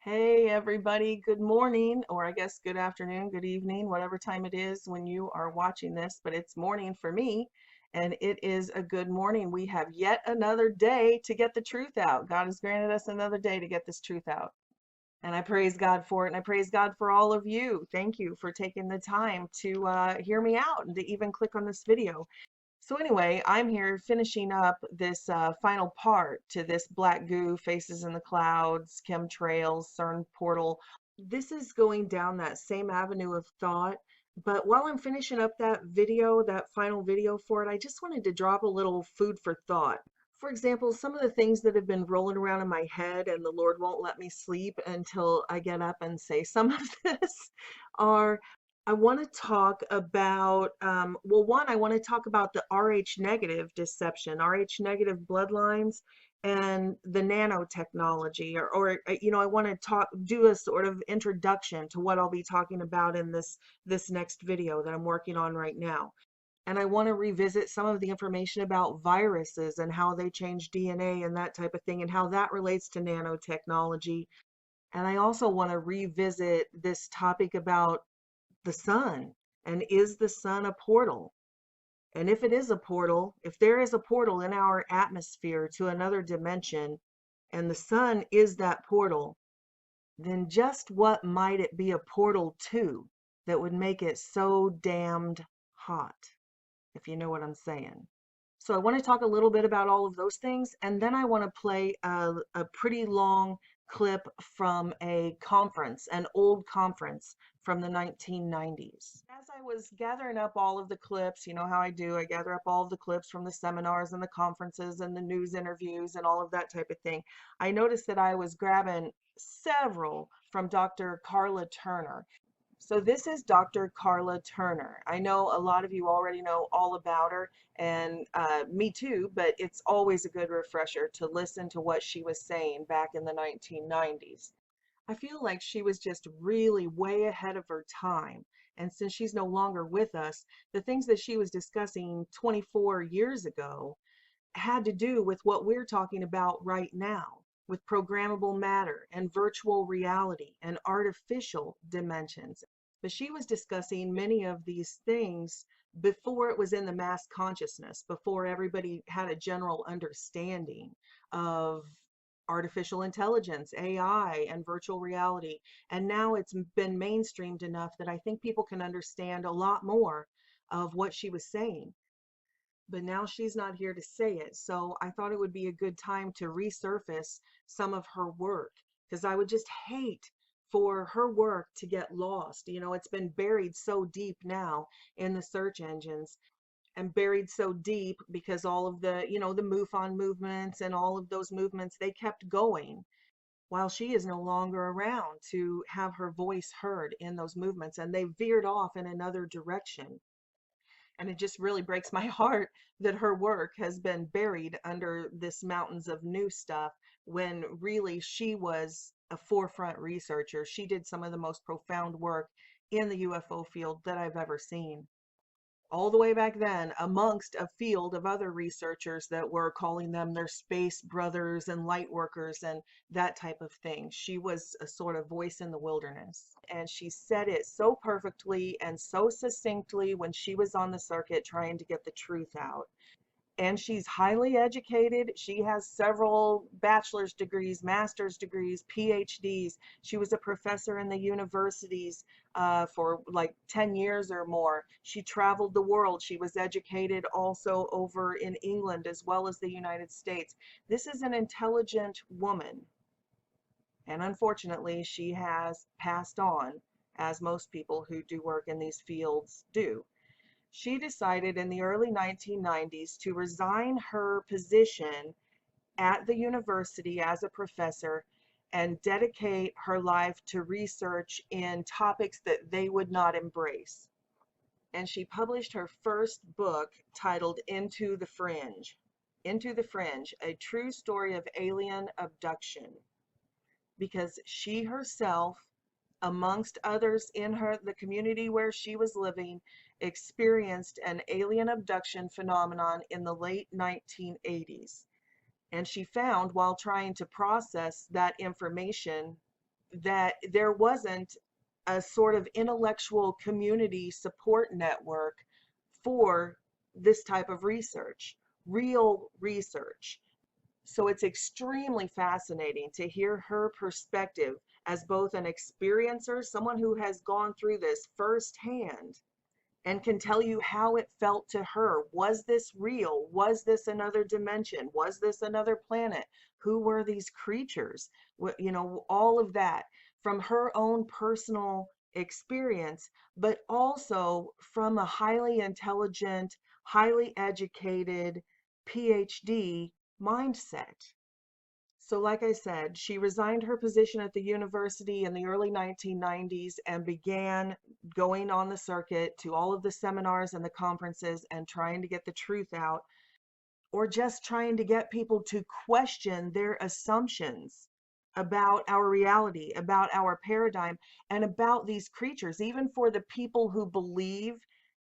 Hey everybody, good morning, or I guess good afternoon, good evening, whatever time it is when you are watching this, but it's morning for me, and it is a good morning. We have yet another day to get the truth out. God has granted us another day to get this truth out. And I praise God for it, and I praise God for all of you. Thank you for taking the time to hear me out and to even click on this video. So anyway, I'm here finishing up this final part to this black goo, faces in the clouds, chemtrails, CERN portal. This is going down that same avenue of thought. But while I'm finishing up that video, that final video for it, I just wanted to drop a little food for thought. For example, some of the things that have been rolling around in my head and the Lord won't let me sleep until I get up and say some of this are I want to talk about, well, one, I want to talk about the Rh negative deception, Rh negative bloodlines, and the nanotechnology, I want to do a sort of introduction to what I'll be talking about in this next video that I'm working on right now. And I want to revisit some of the information about viruses and how they change DNA and that type of thing, and how that relates to nanotechnology. And I also want to revisit this topic about the sun, and is the sun a portal? And if it is a portal, if there is a portal in our atmosphere to another dimension, and the sun is that portal, then just what might it be a portal to that would make it so damned hot, if you know what I'm saying? So I want to talk a little bit about all of those things, and then I want to play a pretty long clip from a conference, an old conference from the 1990s. As I was gathering up all of the clips, you know how I do, I gather up all of the clips from the seminars and the conferences and the news interviews and all of that type of thing. I noticed that I was grabbing several from Dr. Karla Turner. So this is Dr. Karla Turner. I know a lot of you already know all about her, and me too, but it's always a good refresher to listen to what she was saying back in the 1990s. I feel like she was just really way ahead of her time. And since she's no longer with us, the things that she was discussing 24 years ago had to do with what we're talking about right now, with programmable matter and virtual reality and artificial dimensions. But she was discussing many of these things before it was in the mass consciousness, before everybody had a general understanding of artificial intelligence, AI, and virtual reality. And now it's been mainstreamed enough that I think people can understand a lot more of what she was saying. But now she's not here to say it. So I thought it would be a good time to resurface some of her work, because I would just hate for her work to get lost. You know, it's been buried so deep now in the search engines, and buried so deep because all of the, the MUFON movements and all of those movements, they kept going while she is no longer around to have her voice heard in those movements, and they veered off in another direction. And it just really breaks my heart that her work has been buried under this mountains of new stuff, when really she was a forefront researcher. She did some of the most profound work in the UFO field that I've ever seen. All the way back then, amongst a field of other researchers that were calling them their space brothers and light workers and that type of thing. She was a sort of voice in the wilderness. And she said it so perfectly and so succinctly when she was on the circuit trying to get the truth out. And she's highly educated. She has several bachelor's degrees, master's degrees, PhDs. She was a professor in the universities for like 10 years or more. She traveled the world. She was educated also over in England as well as the United States. This is an intelligent woman. And unfortunately, she has passed on, as most people who do work in these fields do. She decided in the early 1990s to resign her position at the university as a professor and dedicate her life to research in topics that they would not embrace. And she published her first book titled Into the Fringe. Into the Fringe, a true story of alien abduction. Because she herself, amongst others in the community where she was living, experienced an alien abduction phenomenon in the late 1980s. And she found, while trying to process that information, that there wasn't a sort of intellectual community support network for this type of research, real research. So it's extremely fascinating to hear her perspective as both an experiencer, someone who has gone through this firsthand and can tell you how it felt to her. Was this real? Was this another dimension? Was this another planet? Who were these creatures? You know, all of that from her own personal experience, but also from a highly intelligent, highly educated PhD mindset. So, like I said, she resigned her position at the university in the early 1990s and began going on the circuit to all of the seminars and the conferences and trying to get the truth out, or just trying to get people to question their assumptions about our reality, about our paradigm, and about these creatures. Even for the people who believe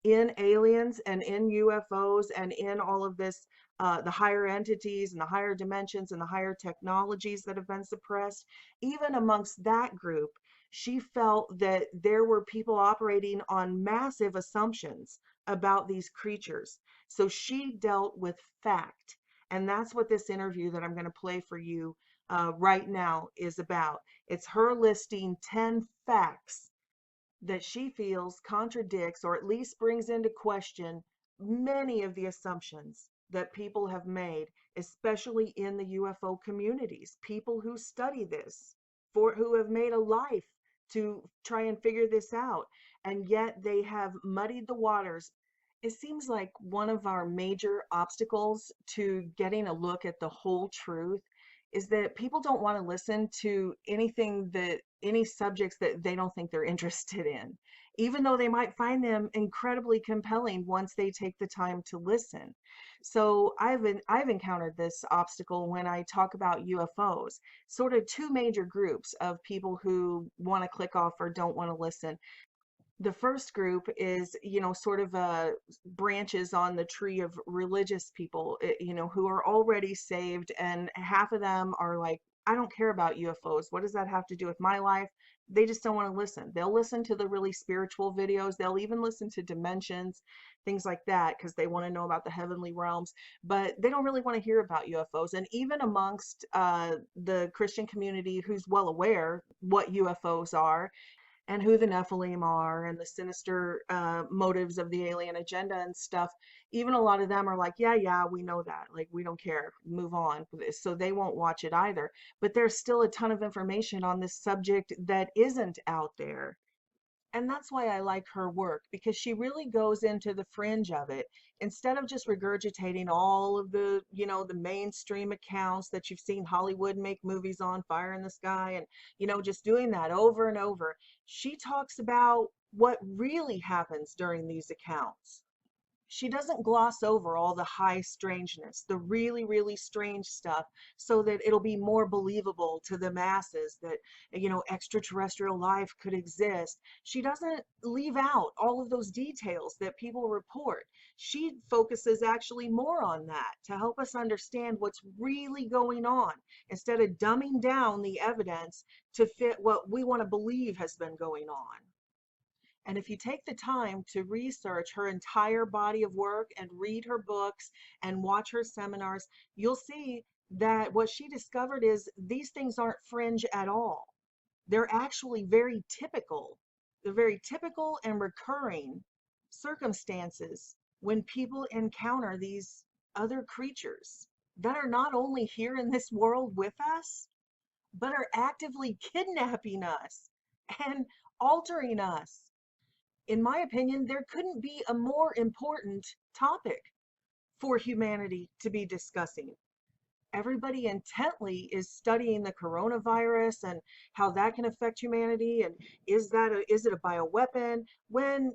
in aliens and in UFOs and in all of this, the higher entities and the higher dimensions and the higher technologies that have been suppressed, even amongst that group, she felt that there were people operating on massive assumptions about these creatures. So she dealt with fact. And that's what this interview that I'm going to play for you right now is about. It's her listing 10 facts that she feels contradicts or at least brings into question many of the assumptions that people have made, especially in the UFO communities. People who study this, for who have made a life to try and figure this out, and yet they have muddied the waters. It seems like one of our major obstacles to getting a look at the whole truth is that people don't want to listen to anything that any subjects that they don't think they're interested in, even though they might find them incredibly compelling once they take the time to listen. So I've encountered this obstacle when I talk about UFOs, sort of two major groups of people who want to click off or don't want to listen. The first group is, you know, sort of branches on the tree of religious people, you know, who are already saved, and half of them are like, I don't care about UFOs. What does that have to do with my life? They just don't want to listen. They'll listen to the really spiritual videos. They'll even listen to dimensions, things like that, because they want to know about the heavenly realms, but they don't really want to hear about UFOs. And even amongst the Christian community, who's well aware what UFOs are and who the Nephilim are and the sinister motives of the alien agenda and stuff, even a lot of them are like, yeah, we know that. Like, we don't care, move on. So they won't watch it either. But there's still a ton of information on this subject that isn't out there. And that's why I like her work, because she really goes into the fringe of it instead of just regurgitating all of the, you know, the mainstream accounts that you've seen Hollywood make movies on, Fire in the Sky, and, you know, just doing that over and over. She talks about what really happens during these accounts. She doesn't gloss over all the high strangeness, the really, really strange stuff, so that it'll be more believable to the masses that, you know, extraterrestrial life could exist. She doesn't leave out all of those details that people report. She focuses actually more on that to help us understand what's really going on instead of dumbing down the evidence to fit what we want to believe has been going on. And if you take the time to research her entire body of work and read her books and watch her seminars, you'll see that what she discovered is these things aren't fringe at all. They're actually very typical. They're very typical and recurring circumstances when people encounter these other creatures that are not only here in this world with us, but are actively kidnapping us and altering us. In my opinion, there couldn't be a more important topic for humanity to be discussing. Everybody intently is studying the coronavirus and how that can affect humanity, and is it a bioweapon, when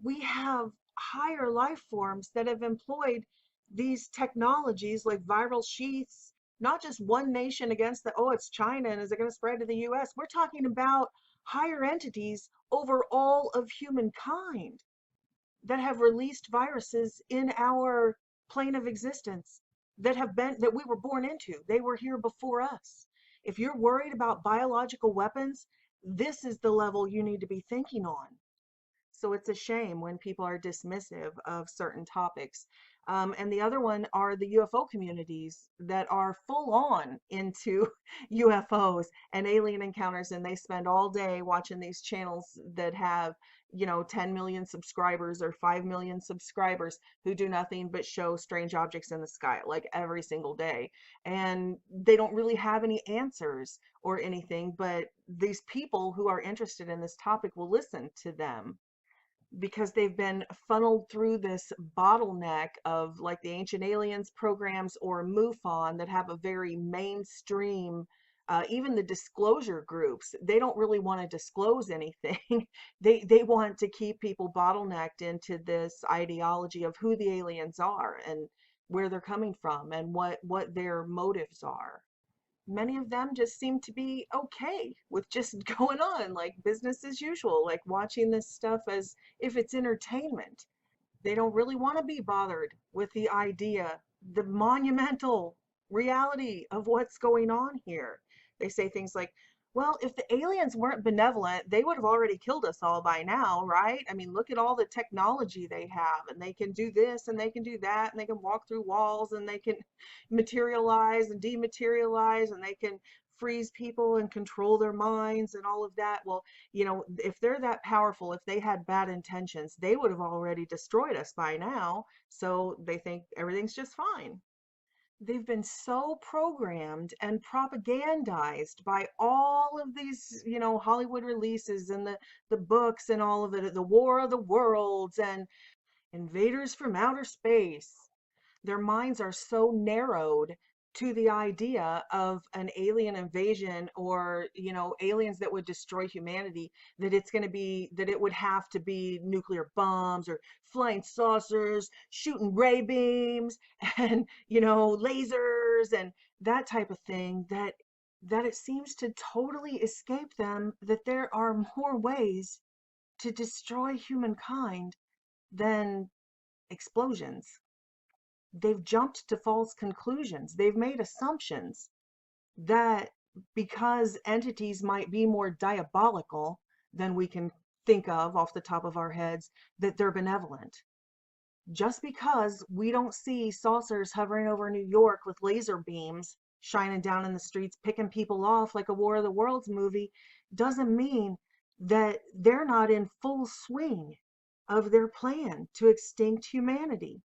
we have higher life forms that have employed these technologies like viral sheaths, not just one nation against the, oh, it's China and is it going to spread to the US? We're talking about higher entities over all of humankind that have released viruses in our plane of existence, that we were born into. They were here before us. If you're worried about biological weapons, this is the level you need to be thinking on. So it's a shame when people are dismissive of certain topics. And the other one are the UFO communities that are full on into UFOs and alien encounters, and they spend all day watching these channels that have, 10 million subscribers or 5 million subscribers who do nothing but show strange objects in the sky like every single day. And they don't really have any answers or anything, but these people who are interested in this topic will listen to them because they've been funneled through this bottleneck of like the Ancient Aliens programs or MUFON that have a very mainstream, even the disclosure groups, they don't really want to disclose anything. They want to keep people bottlenecked into this ideology of who the aliens are and where they're coming from and what their motives are. Many of them just seem to be okay with just going on like business as usual, like watching this stuff as if it's entertainment. They don't really want to be bothered with the idea, the monumental reality of what's going on here. They say things like, well, if the aliens weren't benevolent, they would have already killed us all by now, right? I mean, look at all the technology they have, and they can do this and they can do that, and they can walk through walls and they can materialize and dematerialize, and they can freeze people and control their minds and all of that. Well, if they're that powerful, if they had bad intentions, they would have already destroyed us by now. So they think everything's just fine. They've been so programmed and propagandized by all of these, Hollywood releases and the books and all of it, the War of the Worlds and Invaders from Outer Space. Their minds are so narrowed to the idea of an alien invasion or, aliens that would destroy humanity, that it's going to be, that it would have to be nuclear bombs or flying saucers, shooting ray beams and, lasers and that type of thing, that it seems to totally escape them that there are more ways to destroy humankind than explosions. They've jumped to false conclusions. They've made assumptions that because entities might be more diabolical than we can think of off the top of our heads, that they're benevolent. Just because we don't see saucers hovering over New York with laser beams shining down in the streets, picking people off like a War of the Worlds movie, doesn't mean that they're not in full swing of their plan to extinct humanity.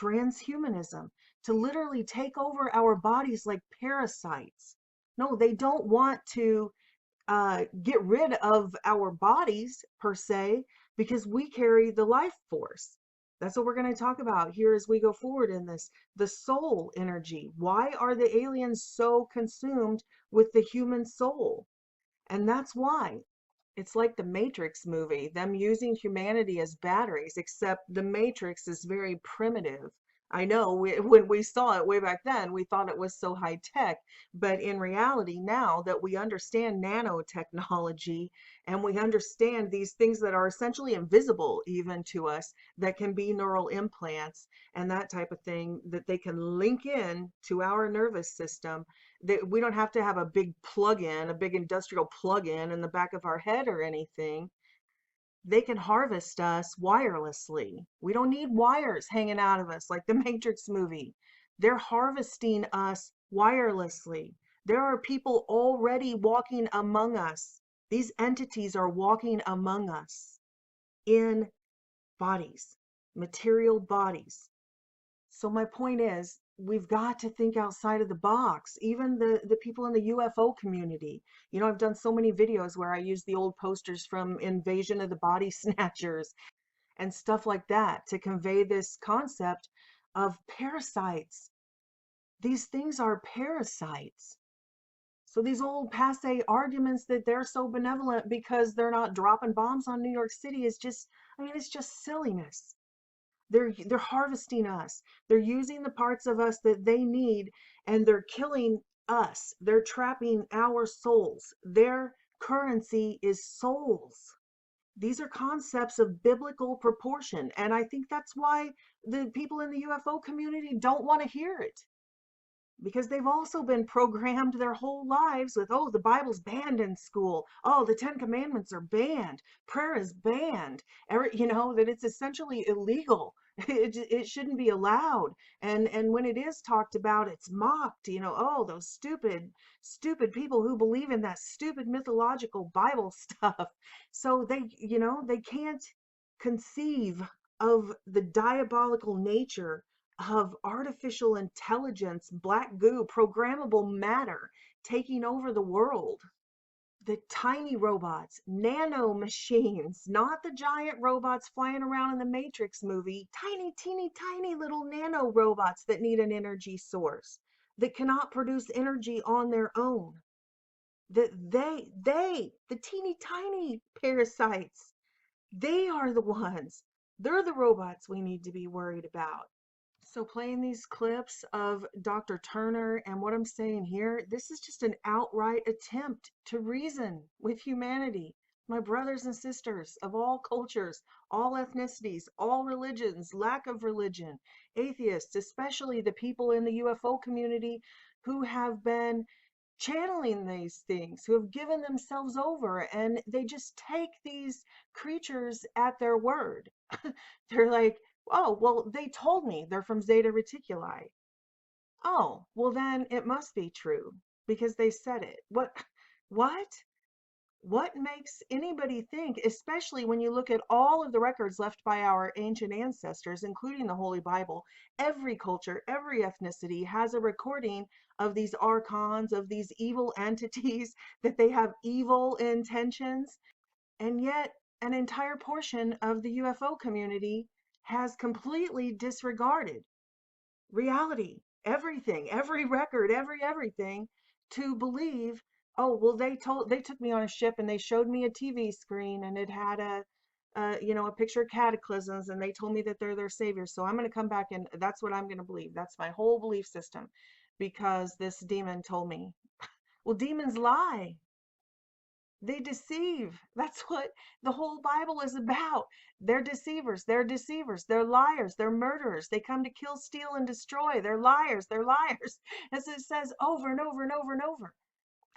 Transhumanism, to literally take over our bodies like parasites. No, they don't want to get rid of our bodies per se, because we carry the life force. That's what we're going to talk about here as we go forward in this. The soul energy. Why are the aliens so consumed with the human soul? And that's why it's like the Matrix movie, them using humanity as batteries, except the Matrix is very primitive. I know when we saw it way back then, we thought it was so high tech, but in reality, now that we understand nanotechnology and we understand these things that are essentially invisible even to us, that can be neural implants and that type of thing, that they can link in to our nervous system, that we don't have to have a big plug-in, a big industrial plug-in in the back of our head or anything. They can harvest us wirelessly. We don't need wires hanging out of us like the Matrix movie. They're harvesting us wirelessly. There are people already walking among us. These entities are walking among us in bodies, material bodies. So my point is, we've got to think outside of the box. Even the people in the UFO community. I've done so many videos where I use the old posters from Invasion of the Body Snatchers and stuff like that to convey this concept of parasites. These things are parasites. So these old passe arguments that they're so benevolent because they're not dropping bombs on New York City is just, it's just silliness. They're harvesting us. They're using the parts of us that they need, and they're killing us. They're trapping our souls. Their currency is souls. These are concepts of biblical proportion, and I think that's why the people in the UFO community don't want to hear it. because they've also been programmed their whole lives with, oh, the Bible's banned in school. Oh, the Ten Commandments are banned. Prayer is banned. That it's essentially illegal. It shouldn't be allowed. And when it is talked about, it's mocked. Oh, those stupid people who believe in that stupid mythological Bible stuff. So they can't conceive of the diabolical nature of artificial intelligence, black goo, programmable matter taking over the world. The tiny robots, nano machines, not the giant robots flying around in the Matrix movie, tiny, teeny, tiny little nano robots that need an energy source, that cannot produce energy on their own. That the teeny tiny parasites, they are the ones, they're the robots we need to be worried about. So playing these clips of Dr. Turner and what I'm saying here, this is just an outright attempt to reason with humanity. My brothers and sisters of all cultures, all ethnicities, all religions, lack of religion, atheists, especially the people in the UFO community who have been channeling these things, who have given themselves over, and they just take these creatures at their word. They're like, oh, well, they told me they're from Zeta Reticuli. Oh, well, then it must be true because they said it. What? What makes anybody think, especially when you look at all of the records left by our ancient ancestors, including the Holy Bible, every culture, every ethnicity has a recording of these archons, of these evil entities, that they have evil intentions, and yet an entire portion of the UFO community has completely disregarded reality, everything, every record, everything, to believe, oh, well, they took me on a ship and they showed me a TV screen and it had a picture of cataclysms, and they told me that they're their saviors. So I'm going to come back and that's what I'm going to believe. That's my whole belief system because this demon told me. Well, demons lie. They deceive. That's what the whole Bible is about. They're deceivers. They're deceivers. They're liars. They're murderers. They come to kill, steal, and destroy. They're liars. They're liars. As it says over and over and over and over.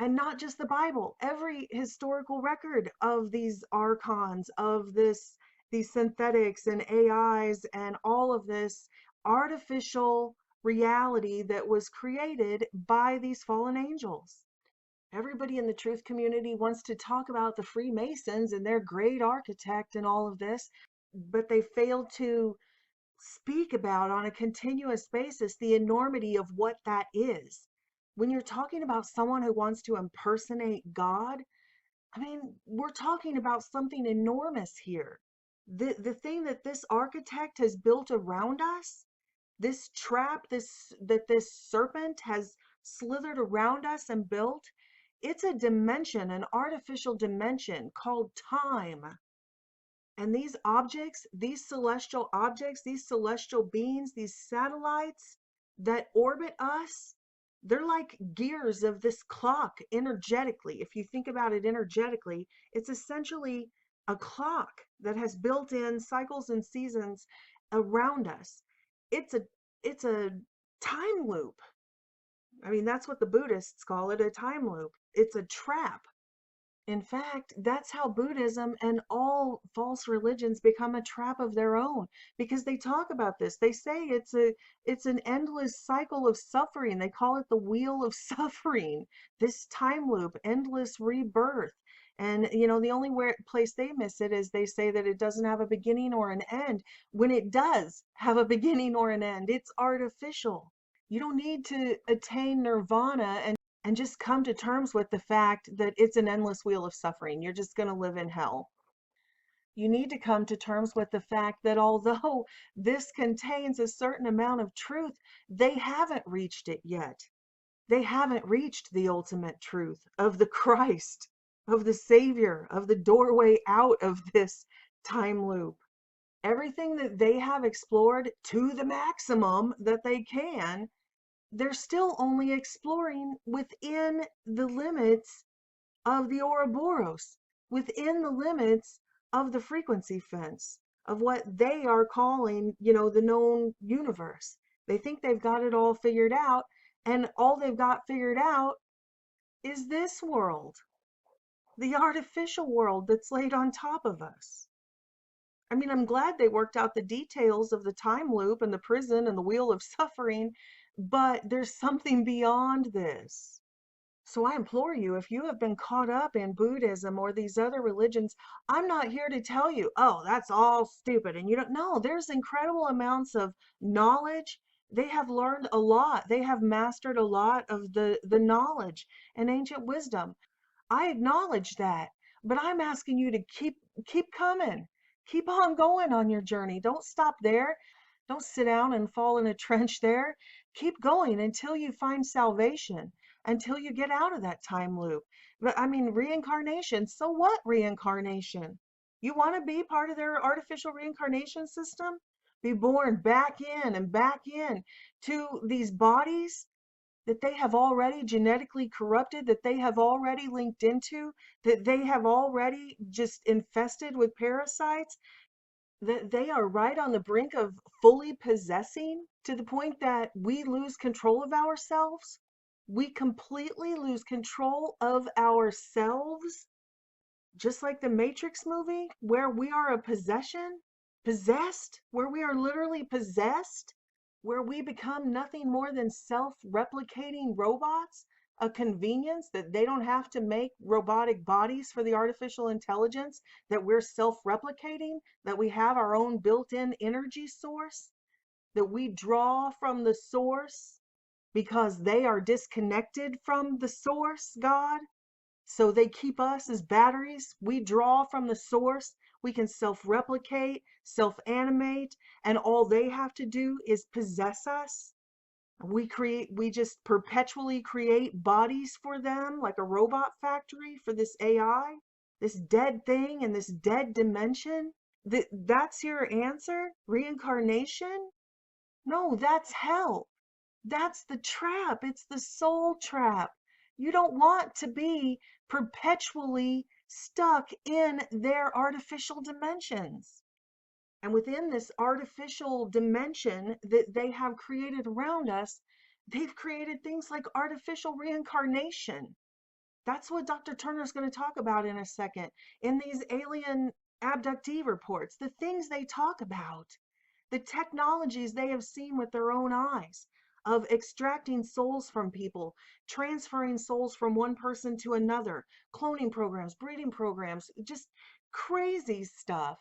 And not just the Bible. Every historical record of these archons, of these synthetics and AIs and all of this artificial reality that was created by these fallen angels. Everybody in the truth community wants to talk about the Freemasons and their great architect and all of this, but they fail to speak about on a continuous basis the enormity of what that is. When you're talking about someone who wants to impersonate God, I mean, we're talking about something enormous here. The thing that this architect has built around us, this trap, this serpent has slithered around us and built, it's a dimension, an artificial dimension called time. And these objects, these celestial objects, these celestial beings, these satellites that orbit us, they're like gears of this clock energetically. If you think about it energetically, it's essentially a clock that has built in cycles and seasons around us. It's a time loop. I mean, that's what the Buddhists call it, a time loop. It's a trap. In fact, that's how Buddhism and all false religions become a trap of their own, because they talk about this. They say it's an endless cycle of suffering. They call it the wheel of suffering, this time loop, endless rebirth. And the only place they miss it is they say that it doesn't have a beginning or an end, when it does have a beginning or an end. It's artificial. You don't need to attain nirvana and just come to terms with the fact that it's an endless wheel of suffering. You're just going to live in hell. You need to come to terms with the fact that although this contains a certain amount of truth, they haven't reached it yet. They haven't reached the ultimate truth of the Christ, of the Savior, of the doorway out of this time loop. Everything that they have explored to the maximum that they can, they're still only exploring within the limits of the Ouroboros, within the limits of the frequency fence, of what they are calling, the known universe. They think they've got it all figured out. And all they've got figured out is this world, the artificial world that's laid on top of us. I mean, I'm glad they worked out the details of the time loop and the prison and the wheel of suffering, but there's something beyond this. So I implore you, if you have been caught up in Buddhism or these other religions, I'm not here to tell you, oh, that's all stupid. And you don't know, there's incredible amounts of knowledge. They have learned a lot. They have mastered a lot of the knowledge and ancient wisdom. I acknowledge that, but I'm asking you to keep coming. Keep on going on your journey. Don't stop there. Don't sit down and fall in a trench there. Keep going until you find salvation, until you get out of that time loop. But I mean, reincarnation, so what reincarnation? You want to be part of their artificial reincarnation system? Be born back in and back in to these bodies that they have already genetically corrupted, that they have already linked into, that they have already just infested with parasites, that they are right on the brink of fully possessing, to the point that we lose control of ourselves. We completely lose control of ourselves, just like the Matrix movie, where we are a possession, possessed, where we are literally possessed, where we become nothing more than self-replicating robots, a convenience that they don't have to make robotic bodies for the artificial intelligence, that we're self-replicating, that we have our own built-in energy source, that we draw from the source because they are disconnected from the source, God. So they keep us as batteries. We draw from the source. We can self-replicate, self-animate, and all they have to do is possess us. We just perpetually create bodies for them, like a robot factory for this AI, this dead thing in this dead dimension. That's your answer? Reincarnation? No, that's hell. That's the trap. It's the soul trap. You don't want to be perpetually stuck in their artificial dimensions. And within this artificial dimension that they have created around us, they've created things like artificial reincarnation. That's what Dr. Turner is going to talk about in a second. In these alien abductee reports, the things they talk about, the technologies they have seen with their own eyes of extracting souls from people, transferring souls from one person to another, cloning programs, breeding programs, just crazy stuff.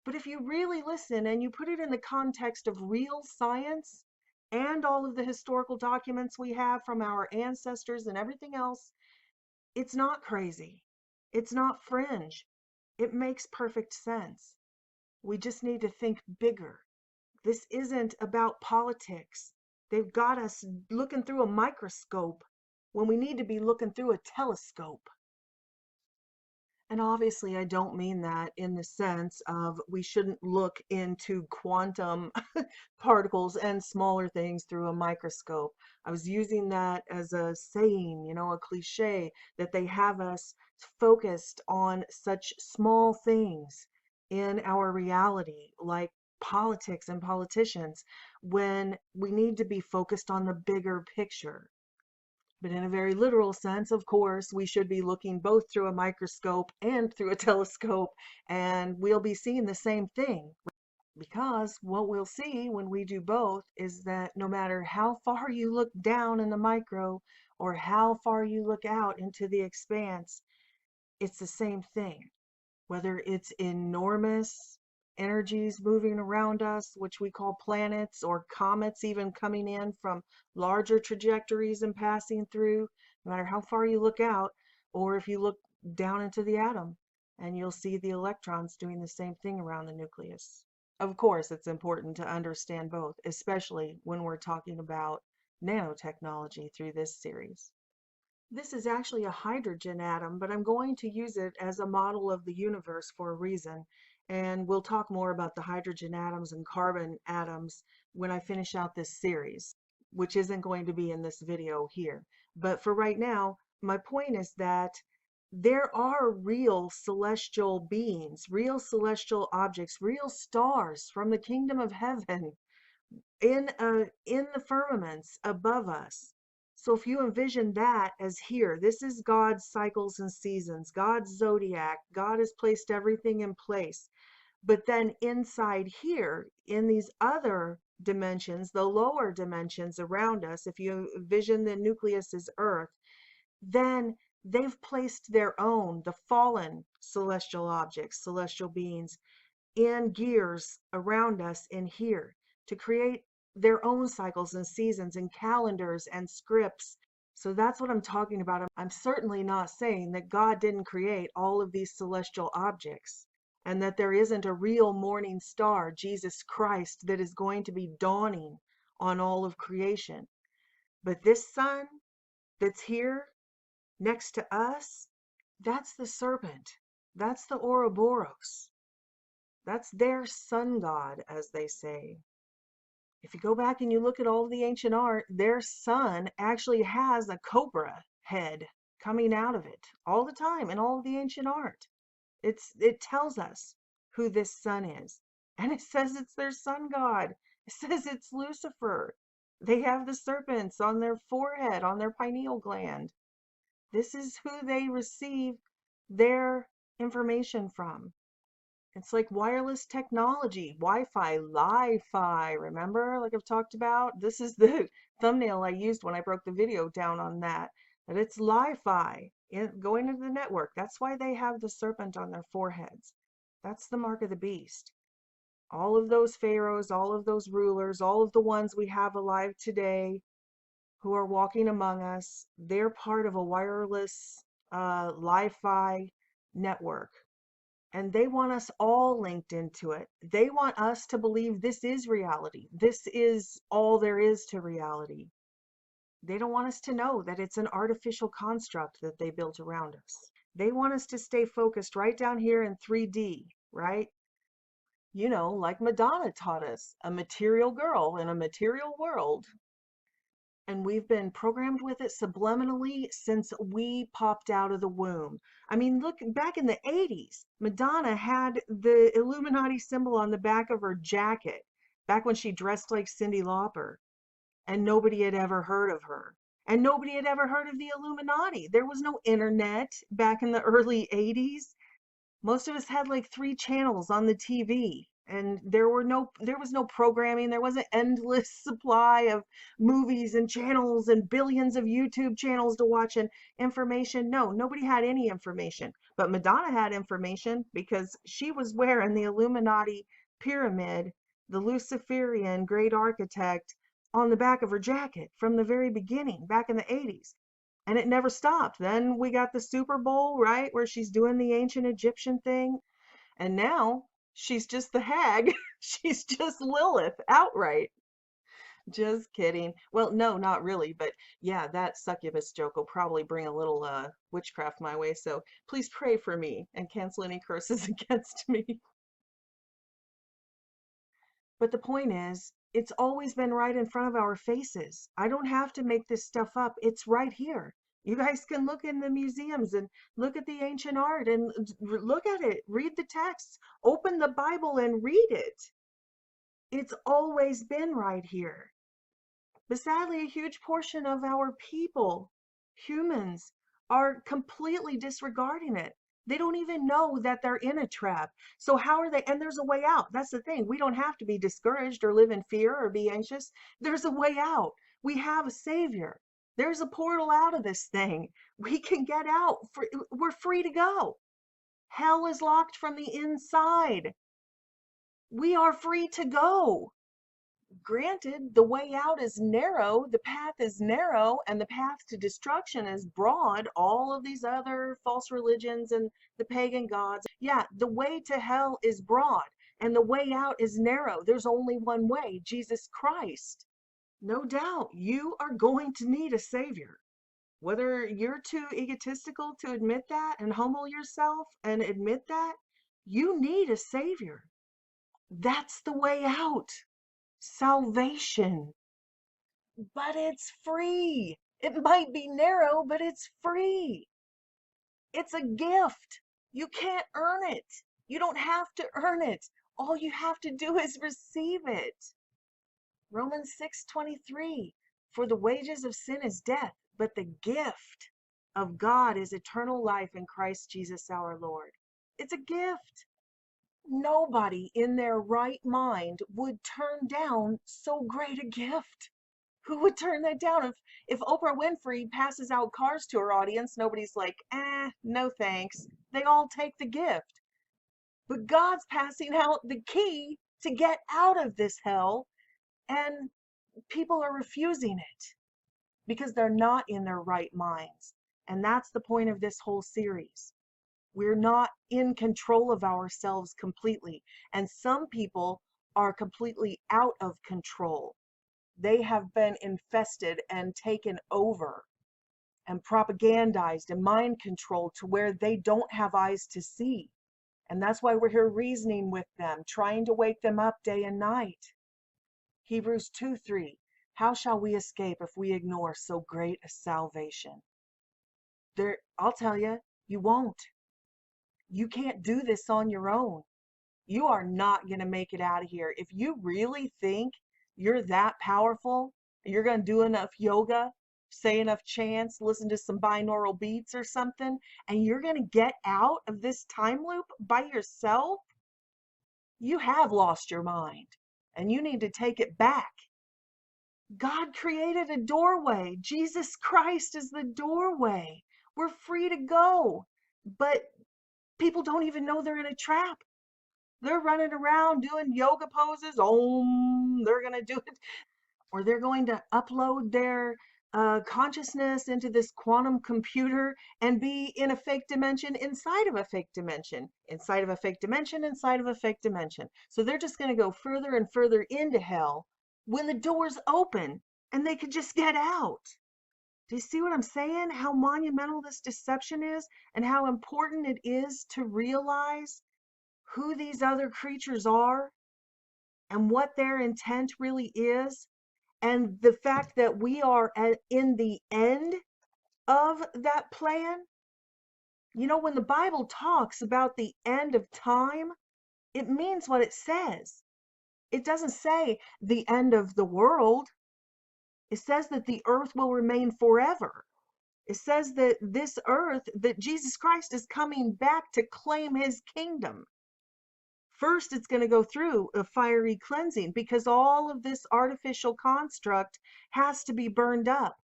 But if you really listen and you put it in the context of real science and all of the historical documents we have from our ancestors and everything else, it's not crazy. It's not fringe. It makes perfect sense. We just need to think bigger. This isn't about politics. They've got us looking through a microscope when we need to be looking through a telescope. And obviously, I don't mean that in the sense of we shouldn't look into quantum particles and smaller things through a microscope. I was using that as a saying, a cliche, that they have us focused on such small things in our reality, like politics and politicians, when we need to be focused on the bigger picture. But in a very literal sense, of course, we should be looking both through a microscope and through a telescope, and we'll be seeing the same thing. Because what we'll see when we do both is that no matter how far you look down in the micro or how far you look out into the expanse, it's the same thing. Whether it's enormous energies moving around us, which we call planets, or comets even coming in from larger trajectories and passing through, no matter how far you look out, or if you look down into the atom, and you'll see the electrons doing the same thing around the nucleus. Of course, it's important to understand both, especially when we're talking about nanotechnology through this series. This is actually a hydrogen atom, but I'm going to use it as a model of the universe for a reason. And we'll talk more about the hydrogen atoms and carbon atoms when I finish out this series, which isn't going to be in this video here. But for right now, my point is that there are real celestial beings, real celestial objects, real stars from the kingdom of heaven in the firmaments above us. So if you envision that as here, this is God's cycles and seasons, God's zodiac. God has placed everything in place. But then inside here, in these other dimensions, the lower dimensions around us, if you envision the nucleus as Earth, then they've placed their own, the fallen celestial objects, celestial beings, in gears around us in here to create their own cycles and seasons and calendars and scripts. So that's what I'm talking about. I'm certainly not saying that God didn't create all of these celestial objects and that there isn't a real morning star, Jesus Christ, that is going to be dawning on all of creation. But this sun that's here next to us, that's the serpent. That's the Ouroboros. That's their sun god, as they say. If you go back and you look at all of the ancient art, their sun actually has a cobra head coming out of it all the time in all of the ancient art. It tells us who this sun is. And it says it's their sun god. It says it's Lucifer. They have the serpents on their forehead, on their pineal gland. This is who they receive their information from. It's like wireless technology, Wi-Fi, Li-Fi, remember? Like I've talked about. This is the thumbnail I used when I broke the video down on that. That it's Li-Fi, going into the network. That's why they have the serpent on their foreheads. That's the mark of the beast. All of those pharaohs, all of those rulers, all of the ones we have alive today who are walking among us, they're part of a wireless Li-Fi network. And they want us all linked into it. They want us to believe this is reality. This is all there is to reality. They don't want us to know that it's an artificial construct that they built around us. They want us to stay focused right down here in 3D, right? You know, like Madonna taught us, a material girl in a material world. And we've been programmed with it subliminally since we popped out of the womb. I mean, look back in the 80s, Madonna had the Illuminati symbol on the back of her jacket, back when she dressed like Cyndi Lauper, and nobody had ever heard of her. And nobody had ever heard of the Illuminati. There was no internet back in the early 80s. Most of us had like 3 channels on the TV, and there was no programming. There was an endless supply of movies and channels and billions of YouTube channels to watch and information. No, nobody had any information, but Madonna had information because she was wearing the Illuminati pyramid, the Luciferian great architect, on the back of her jacket from the very beginning back in the 80s. And it never stopped. Then we got the Super Bowl, right, where she's doing the ancient Egyptian thing. And now she's just the hag. She's just Lilith outright. Just kidding. Well, no, not really. But yeah, that succubus joke will probably bring a little witchcraft my way. So please pray for me and cancel any curses against me. But the point is, it's always been right in front of our faces. I don't have to make this stuff up. It's right here. You guys can look in the museums and look at the ancient art and look at it, read the texts, open the Bible and read it. It's always been right here. But sadly, a huge portion of our people, humans, are completely disregarding it. They don't even know that they're in a trap. So how are they? And there's a way out. That's the thing. We don't have to be discouraged or live in fear or be anxious. There's a way out. We have a savior. There's a portal out of this thing. We can get out. We're free to go. Hell is locked from the inside. We are free to go. Granted, the way out is narrow, the path is narrow, and the path to destruction is broad. All of these other false religions and the pagan gods, yeah, the way to hell is broad, and the way out is narrow. There's only one way, Jesus Christ. No doubt, you are going to need a savior. Whether you're too egotistical to admit that and humble yourself and admit that, you need a savior. That's the way out. Salvation. But it's free. It might be narrow, but it's free. It's a gift. You can't earn it. You don't have to earn it. All you have to do is receive it. Romans 6:23. For the wages of sin is death, but the gift of God is eternal life in Christ Jesus our Lord. It's a gift. Nobody in their right mind would turn down so great a gift. Who would turn that down? If Oprah Winfrey passes out cars to her audience, nobody's like, no thanks. They all take the gift. But God's passing out the key to get out of this hell, and people are refusing it because they're not in their right minds. And that's the point of this whole series. We're not in control of ourselves completely. And some people are completely out of control. They have been infested and taken over and propagandized and mind controlled to where they don't have eyes to see. And that's why we're here reasoning with them, trying to wake them up day and night. Hebrews 2:3. How shall we escape if we ignore so great a salvation? I'll tell you, you won't. You can't do this on your own. You are not going to make it out of here. If you really think you're that powerful, you're going to do enough yoga, say enough chants, listen to some binaural beats or something, and you're going to get out of this time loop by yourself, you have lost your mind and you need to take it back. God created a doorway. Jesus Christ is the doorway. We're free to go, but people don't even know they're in a trap. They're running around doing yoga poses. They're going to do it. Or they're going to upload their consciousness into this quantum computer and be in a fake dimension inside of a fake dimension, inside of a fake dimension, inside of a fake dimension. So they're just going to go further and further into hell when the doors open and they could just get out. Do you see what I'm saying? How monumental this deception is and how important it is to realize who these other creatures are and what their intent really is, and the fact that we are in the end of that plan. You know, when the Bible talks about the end of time, it means what it says. It doesn't say the end of the world. It says that the earth will remain forever. It says that this earth, that Jesus Christ is coming back to claim his kingdom. First, it's going to go through a fiery cleansing because all of this artificial construct has to be burned up.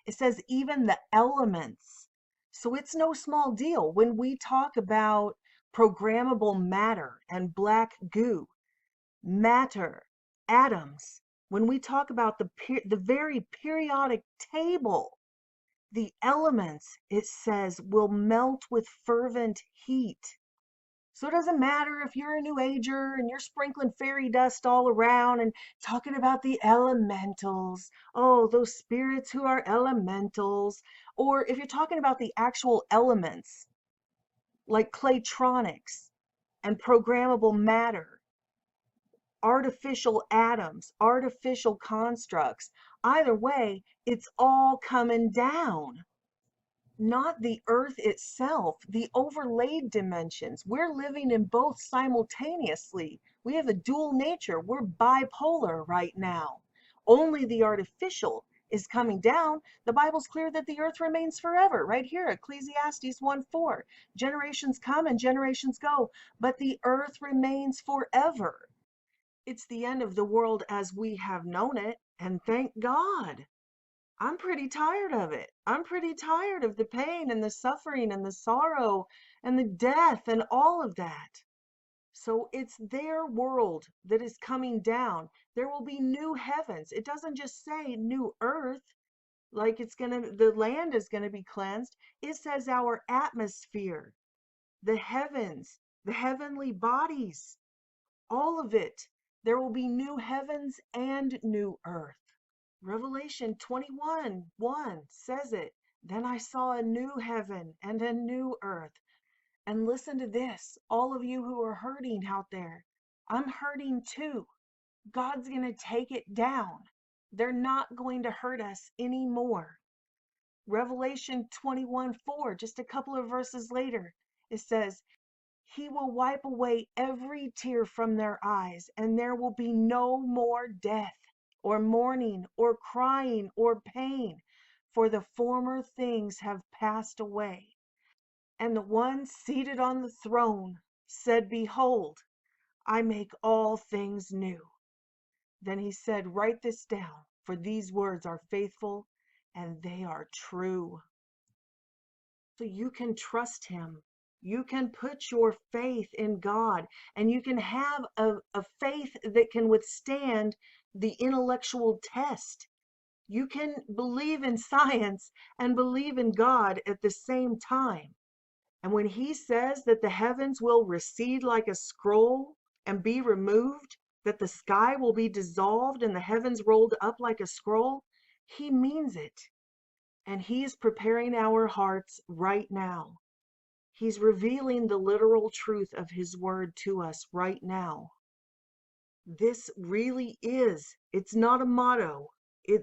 It says even the elements. So it's no small deal when we talk about programmable matter and black goo, matter, atoms. When we talk about the very periodic table, the elements, it says, will melt with fervent heat. So it doesn't matter if you're a New Ager and you're sprinkling fairy dust all around and talking about the elementals. Oh, those spirits who are elementals. Or if you're talking about the actual elements, like claytronics and programmable matter, artificial atoms, artificial constructs. Either way, it's all coming down. Not the earth itself, the overlaid dimensions. We're living in both simultaneously. We have a dual nature. We're bipolar right now. Only the artificial is coming down. The Bible's clear that the earth remains forever. Right here, Ecclesiastes 1:4. Generations come and generations go, but the earth remains forever. It's the end of the world as we have known it, and thank God. I'm pretty tired of it. I'm pretty tired of the pain and the suffering and the sorrow and the death and all of that. So it's their world that is coming down. There will be new heavens. It doesn't just say new earth, like the land is gonna be cleansed. It says our atmosphere, the heavens, the heavenly bodies, all of it. There will be new heavens and new earth. Revelation 21:1 says it. Then I saw a new heaven and a new earth. And listen to this, all of you who are hurting out there. I'm hurting too. God's going to take it down. They're not going to hurt us anymore. Revelation 21:4, just a couple of verses later, it says, he will wipe away every tear from their eyes, and there will be no more death, or mourning, or crying, or pain, for the former things have passed away. And the one seated on the throne said, Behold, I make all things new. Then he said, Write this down, for these words are faithful and they are true. So you can trust him. You can put your faith in God, and you can have a faith that can withstand the intellectual test. You can believe in science and believe in God at the same time. And when he says that the heavens will recede like a scroll and be removed, that the sky will be dissolved and the heavens rolled up like a scroll, he means it. And he is preparing our hearts right now. He's revealing the literal truth of his word to us right now. This really is, it's not a motto.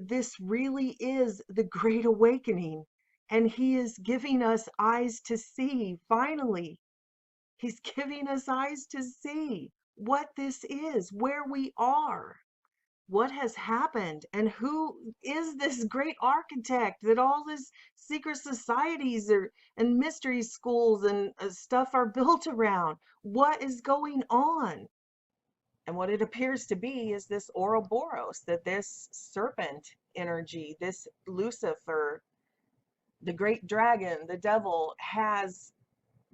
This really is the Great Awakening. And he is giving us eyes to see, finally. He's giving us eyes to see what this is, where we are, what has happened, and who is this great architect that all these secret societies and mystery schools and stuff are built around. What is going on? And what it appears to be is this Ouroboros, that this serpent energy, this Lucifer, the great dragon, the devil, has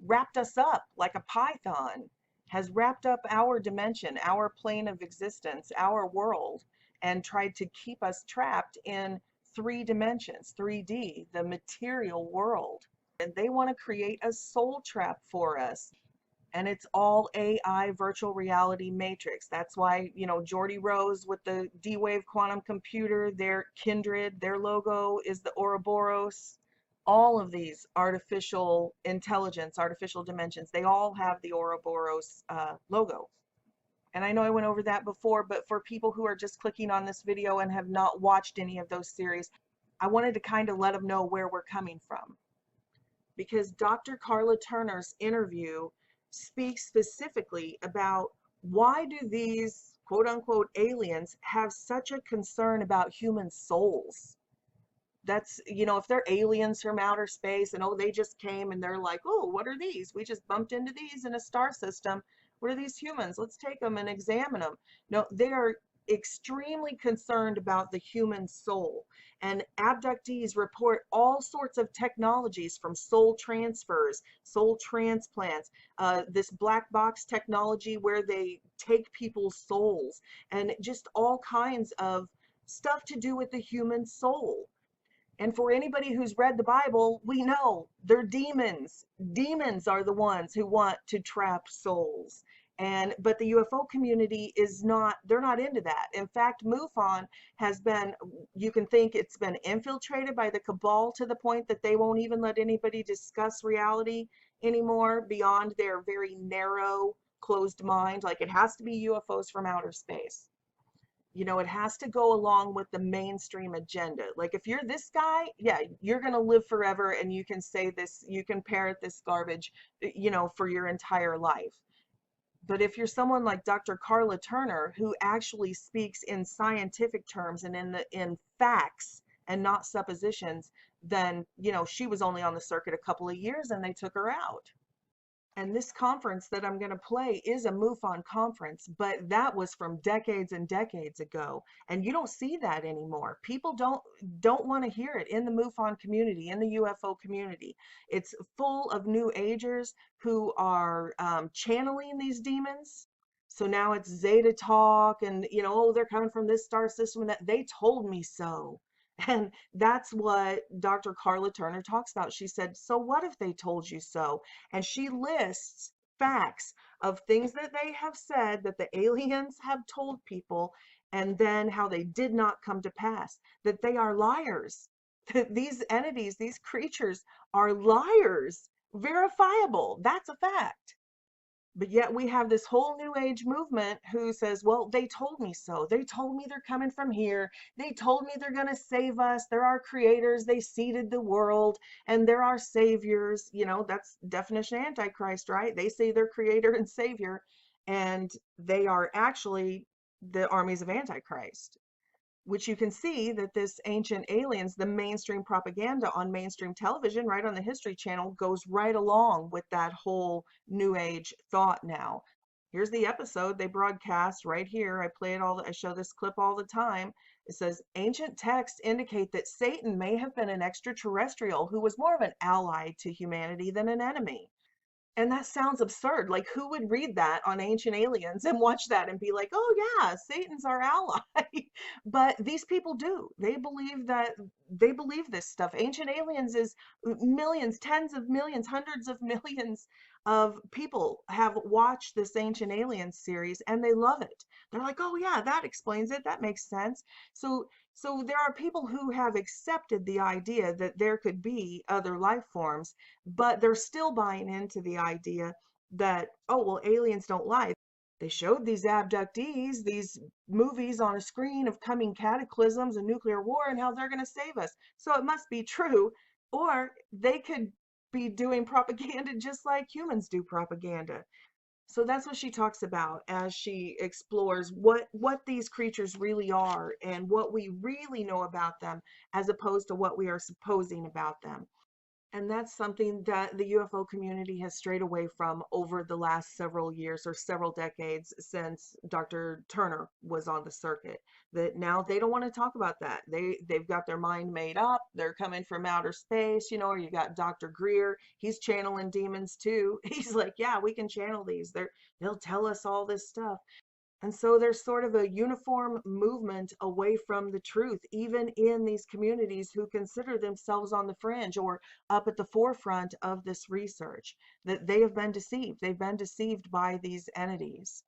wrapped us up like a python, has wrapped up our dimension, our plane of existence, our world, and tried to keep us trapped in 3 dimensions, 3D, the material world. And they want to create a soul trap for us. And it's all AI virtual reality matrix. That's why, Geordie Rose with the D-Wave quantum computer, their Kindred, their logo is the Ouroboros. All of these artificial intelligence, artificial dimensions, they all have the Ouroboros logo. And I know I went over that before, but for people who are just clicking on this video and have not watched any of those series, I wanted to kind of let them know where we're coming from. Because Dr. Karla Turner's interview speaks specifically about why do these quote unquote aliens have such a concern about human souls. That's, if they're aliens from outer space and they just came and they're like, oh, what are these? We just bumped into these in a star system. What are these humans? Let's take them and examine them. No, they are extremely concerned about the human soul. And abductees report all sorts of technologies, from soul transfers, soul transplants, this black box technology where they take people's souls, and just all kinds of stuff to do with the human soul. And for anybody who's read the Bible, we know they're demons. Demons are the ones who want to trap souls. But the UFO community is not, they're not into that. In fact, MUFON has been, you can think it's been infiltrated by the cabal to the point that they won't even let anybody discuss reality anymore beyond their very narrow, closed mind. Like, it has to be UFOs from outer space. It has to go along with the mainstream agenda. Like, if you're this guy, yeah, you're going to live forever and you can say this, you can parrot this garbage, for your entire life. But if you're someone like Dr. Karla Turner, who actually speaks in scientific terms and in facts and not suppositions, then, she was only on the circuit a couple of years and they took her out. And this conference that I'm going to play is a MUFON conference, but that was from decades and decades ago. And you don't see that anymore. People don't want to hear it in the MUFON community, in the UFO community. It's full of New Agers who are channeling these demons. So now it's Zeta talk and, they're coming from this star system and that they told me so. And that's what Dr. Karla Turner talks about. She said, so what if they told you so? And she lists facts of things that they have said that the aliens have told people, and then how they did not come to pass, that they are liars, that these entities, these creatures are liars, verifiable. That's a fact. But yet we have this whole new age movement who says, well, they told me so. They told me they're coming from here. They told me they're going to save us. They're our creators. They seeded the world and they're our saviors. That's definition of Antichrist, right? They say they're creator and savior, and they are actually the armies of Antichrist. which you can see that this ancient aliens, the mainstream propaganda on mainstream television, right on the History Channel, goes right along with that whole New Age thought now. Here's the episode they broadcast right here. I play it all, I show this clip all the time. It says, ancient texts indicate that Satan may have been an extraterrestrial who was more of an ally to humanity than an enemy. And that sounds absurd. Like, who would read that on Ancient Aliens and watch that and be like, oh, yeah, Satan's our ally? But these people do. They believe this stuff. Ancient Aliens is millions, tens of millions, hundreds of millions of people have watched this Ancient Aliens series and they love it. They're like, oh, yeah, that explains it. That makes sense. So there are people who have accepted the idea that there could be other life forms, but they're still buying into the idea that, oh, well, aliens don't lie. They showed these abductees, these movies on a screen of coming cataclysms and nuclear war and how they're going to save us. So it must be true. Or they could be doing propaganda just like humans do propaganda. So that's what she talks about as she explores what these creatures really are and what we really know about them as opposed to what we are supposing about them. And that's something that the UFO community has strayed away from over the last several years or several decades since Dr. Turner was on the circuit. That now they don't want to talk about that. They've got their mind made up. They're coming from outer space, you know, or you got Dr. Greer. He's channeling demons too. He's like, yeah, we can channel these. They'll tell us all this stuff. And so there's sort of a uniform movement away from the truth, even in these communities who consider themselves on the fringe or up at the forefront of this research, that they have been deceived. They've been deceived by these entities.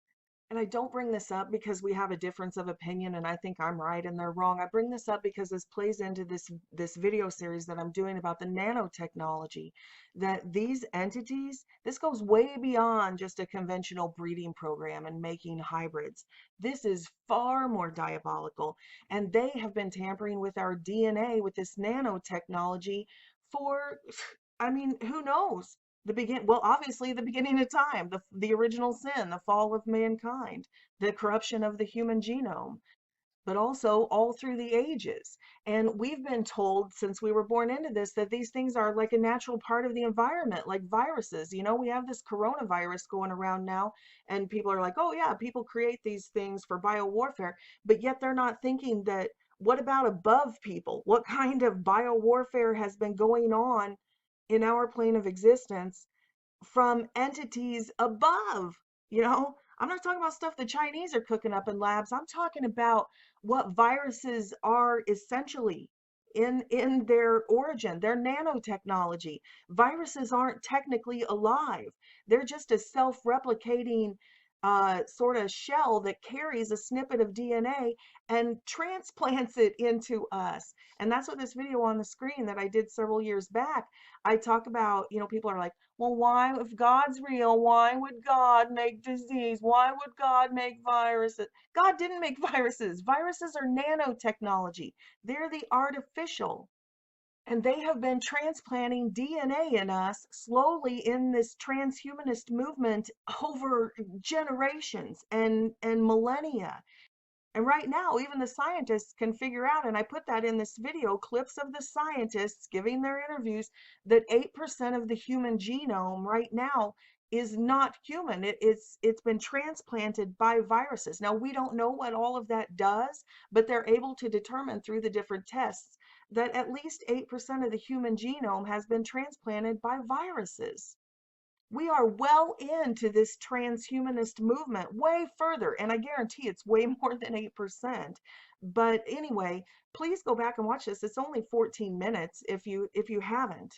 And I don't bring this up because we have a difference of opinion and I think I'm right and they're wrong. I bring this up because this plays into this video series that I'm doing about the nanotechnology, that these entities, this goes way beyond just a conventional breeding program and making hybrids. This is far more diabolical, and they have been tampering with our DNA with this nanotechnology for, I mean, who knows? Well, obviously the beginning of time, the original sin, the fall of mankind, the corruption of the human genome, but also all through the ages. And we've been told since we were born into this that these things are like a natural part of the environment, like viruses. You know, we have this coronavirus going around now, and people are like, oh yeah, people create these things for biowarfare, but yet they're not thinking that, what about above people? What kind of biowarfare has been going on in our plane of existence from entities above? You know, I'm not talking about stuff the Chinese are cooking up in labs. I'm talking about what viruses are essentially in their origin, their nanotechnology. Viruses aren't technically alive. They're just a self-replicating sort of shell that carries a snippet of DNA and transplants it into us. And that's what this video on the screen that I did several years back, I talk about, you know, people are like, well, why, if God's real, why would God make disease? Why would God make viruses? God didn't make viruses. Viruses are nanotechnology. They're the artificial. And they have been transplanting DNA in us slowly in this transhumanist movement over generations and millennia. And right now, even the scientists can figure out, and I put that in this video, clips of the scientists giving their interviews, that 8% of the human genome right now is not human. It's been transplanted by viruses. Now, we don't know what all of that does, but they're able to determine through the different tests that at least 8% of the human genome has been transplanted by viruses. We are well into this transhumanist movement, way further, and I guarantee it's way more than 8%. But anyway, please go back and watch this. It's only 14 minutes if you haven't,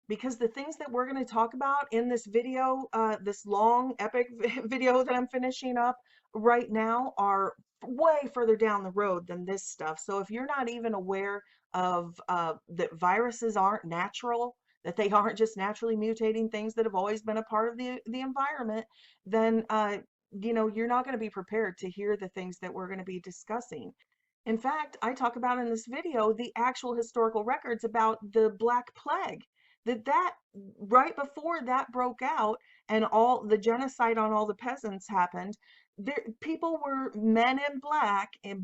because the things that we're going to talk about in this video, this long epic video that I'm finishing up right now, are way further down the road than this stuff. So if you're not even aware of that viruses aren't natural, that they aren't just naturally mutating things that have always been a part of the environment, then you know, you're not going to be prepared to hear the things that we're going to be discussing. In fact, I talk about in this video the actual historical records about the Black Plague, that right before that broke out, and all the genocide on all the peasants happened, there people were, men in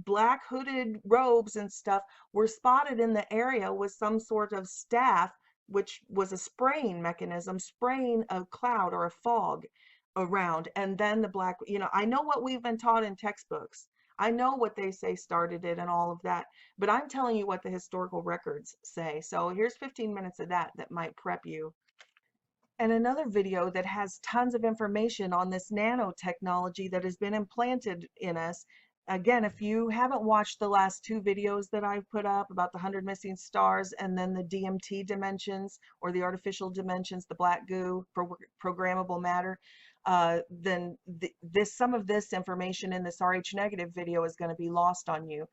black hooded robes and stuff, were spotted in the area with some sort of staff, which was a spraying mechanism, spraying a cloud or a fog around. And then the black, I know what we've been taught in textbooks. I know what they say started it and all of that, but I'm telling you what the historical records say. So here's 15 minutes of that might prep you. And another video that has tons of information on this nanotechnology that has been implanted in us. Again, if you haven't watched the last two videos that I've put up about the 100 missing stars and then the DMT dimensions, or the artificial dimensions, the black goo, programmable matter, then some of this information in this RH negative video is going to be lost on you.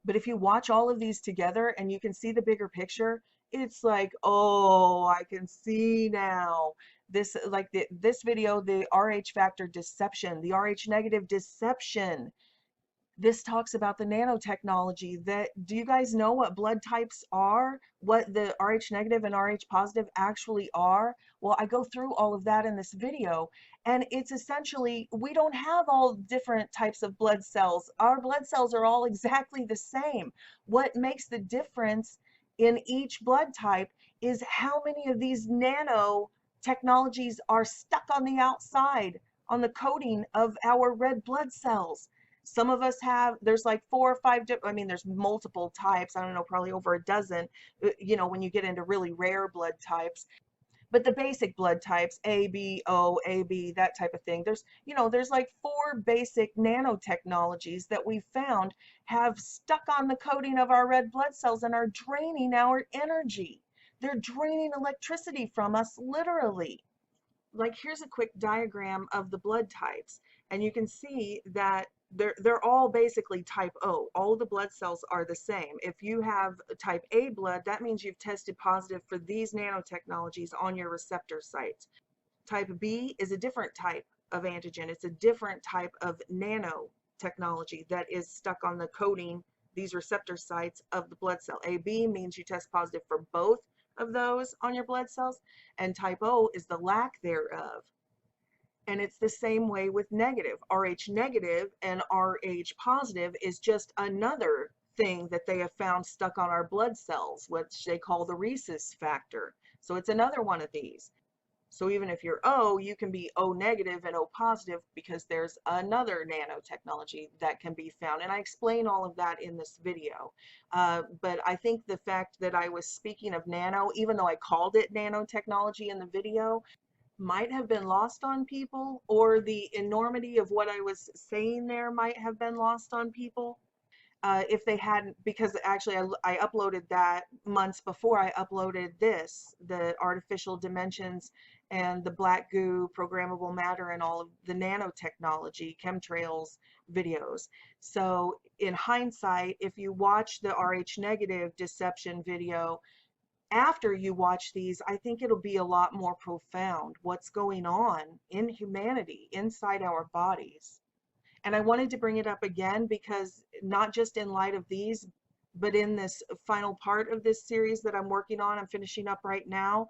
But if you watch all of these together and you can see the bigger picture, it's like, oh, I can see now. This video, the RH factor deception, the RH negative deception. This talks about the nanotechnology. That, do you guys know what blood types are? What the RH negative and RH positive actually are? Well, I go through all of that in this video, and it's essentially, we don't have all different types of blood cells. Our blood cells are all exactly the same. What makes the difference in each blood type is how many of these nano technologies are stuck on the outside, on the coating of our red blood cells. Some of us have, there's like 4 or 5 I mean, there's multiple types. I don't know, probably over a dozen, when you get into really rare blood types. But the basic blood types, A, B, O, A, B, that type of thing. There's like 4 basic nanotechnologies that we found have stuck on the coating of our red blood cells and are draining our energy. They're draining electricity from us, literally. Like, here's a quick diagram of the blood types, and you can see that they're all basically type O. All the blood cells are the same. If you have type A blood, that means you've tested positive for these nanotechnologies on your receptor sites. Type B is a different type of antigen. It's a different type of nanotechnology that is stuck on the coating, these receptor sites of the blood cell. AB means you test positive for both of those on your blood cells, and type O is the lack thereof. And it's the same way with negative. RH negative and RH positive is just another thing that they have found stuck on our blood cells, which they call the Rhesus factor. So it's another one of these. So even if you're O, you can be O negative and O positive because there's another nanotechnology that can be found. And I explain all of that in this video. But I think the fact that I was speaking of nano, even though I called it nanotechnology in the video, might have been lost on people, or the enormity of what I was saying there might have been lost on people. If they hadn't, because actually I uploaded that months before I uploaded this, the artificial dimensions and the black goo, programmable matter, and all of the nanotechnology, chemtrails videos. So in hindsight, if you watch the RH negative deception video, after you watch these, I think it'll be a lot more profound what's going on in humanity inside our bodies. And I wanted to bring it up again because not just in light of these, but in this final part of this series that I'm working on, I'm finishing up right now,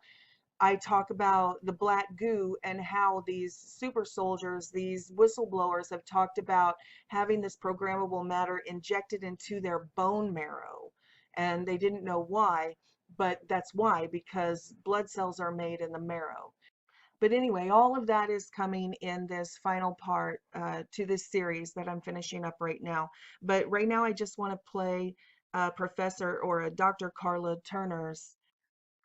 I talk about the black goo and how these super soldiers, these whistleblowers, have talked about having this programmable matter injected into their bone marrow. And they didn't know why, but that's why, because blood cells are made in the marrow. But anyway, all of that is coming in this final part to this series that I'm finishing up right now. But right now, I just want to play Professor or a Dr. Karla Turner's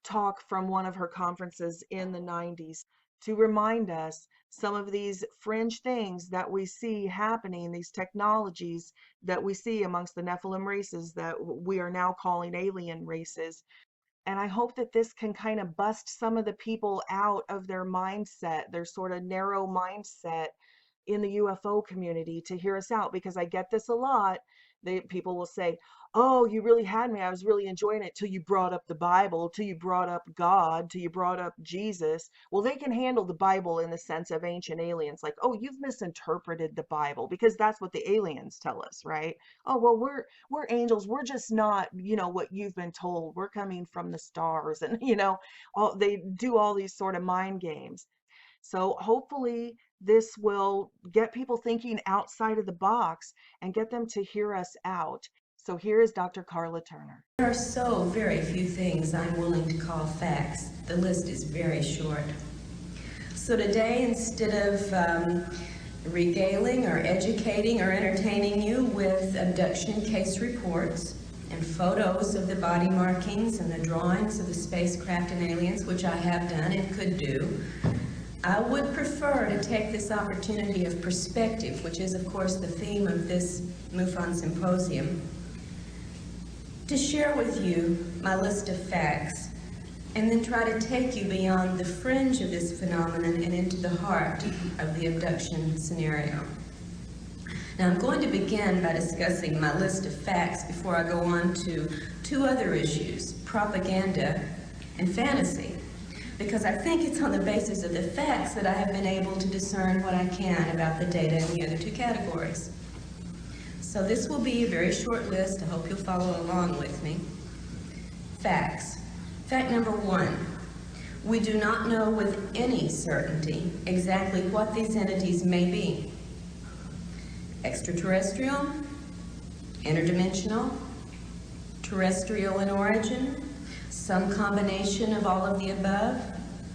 talk from one of her conferences in the 90s to remind us some of these fringe things that we see happening, these technologies that we see amongst the Nephilim races that we are now calling alien races. And I hope that this can kind of bust some of the people out of their mindset, their sort of narrow mindset in the UFO community, to hear us out, because I get this a lot. People will say, oh, you really had me. I was really enjoying it till you brought up the Bible, till you brought up God, till you brought up Jesus. Well, they can handle the Bible in the sense of ancient aliens, like, oh, you've misinterpreted the Bible, because that's what the aliens tell us, right? Oh, well, we're angels. We're just not, what you've been told. We're coming from the stars, and all they do all these sort of mind games. So hopefully this will get people thinking outside of the box and get them to hear us out. So here is Dr. Karla Turner. There are so very few things I'm willing to call facts. The list is very short. So today, instead of regaling or educating or entertaining you with abduction case reports and photos of the body markings and the drawings of the spacecraft and aliens, which I have done and could do, I would prefer to take this opportunity of perspective, which is of course the theme of this MUFON symposium, to share with you my list of facts, and then try to take you beyond the fringe of this phenomenon and into the heart of the abduction scenario. Now, I'm going to begin by discussing my list of facts before I go on to two other issues, propaganda and fantasy, because I think it's on the basis of the facts that I have been able to discern what I can about the data in the other two categories. So this will be a very short list. I hope you'll follow along with me. Facts. Fact number one, we do not know with any certainty exactly what these entities may be. Extraterrestrial, interdimensional, terrestrial in origin, some combination of all of the above,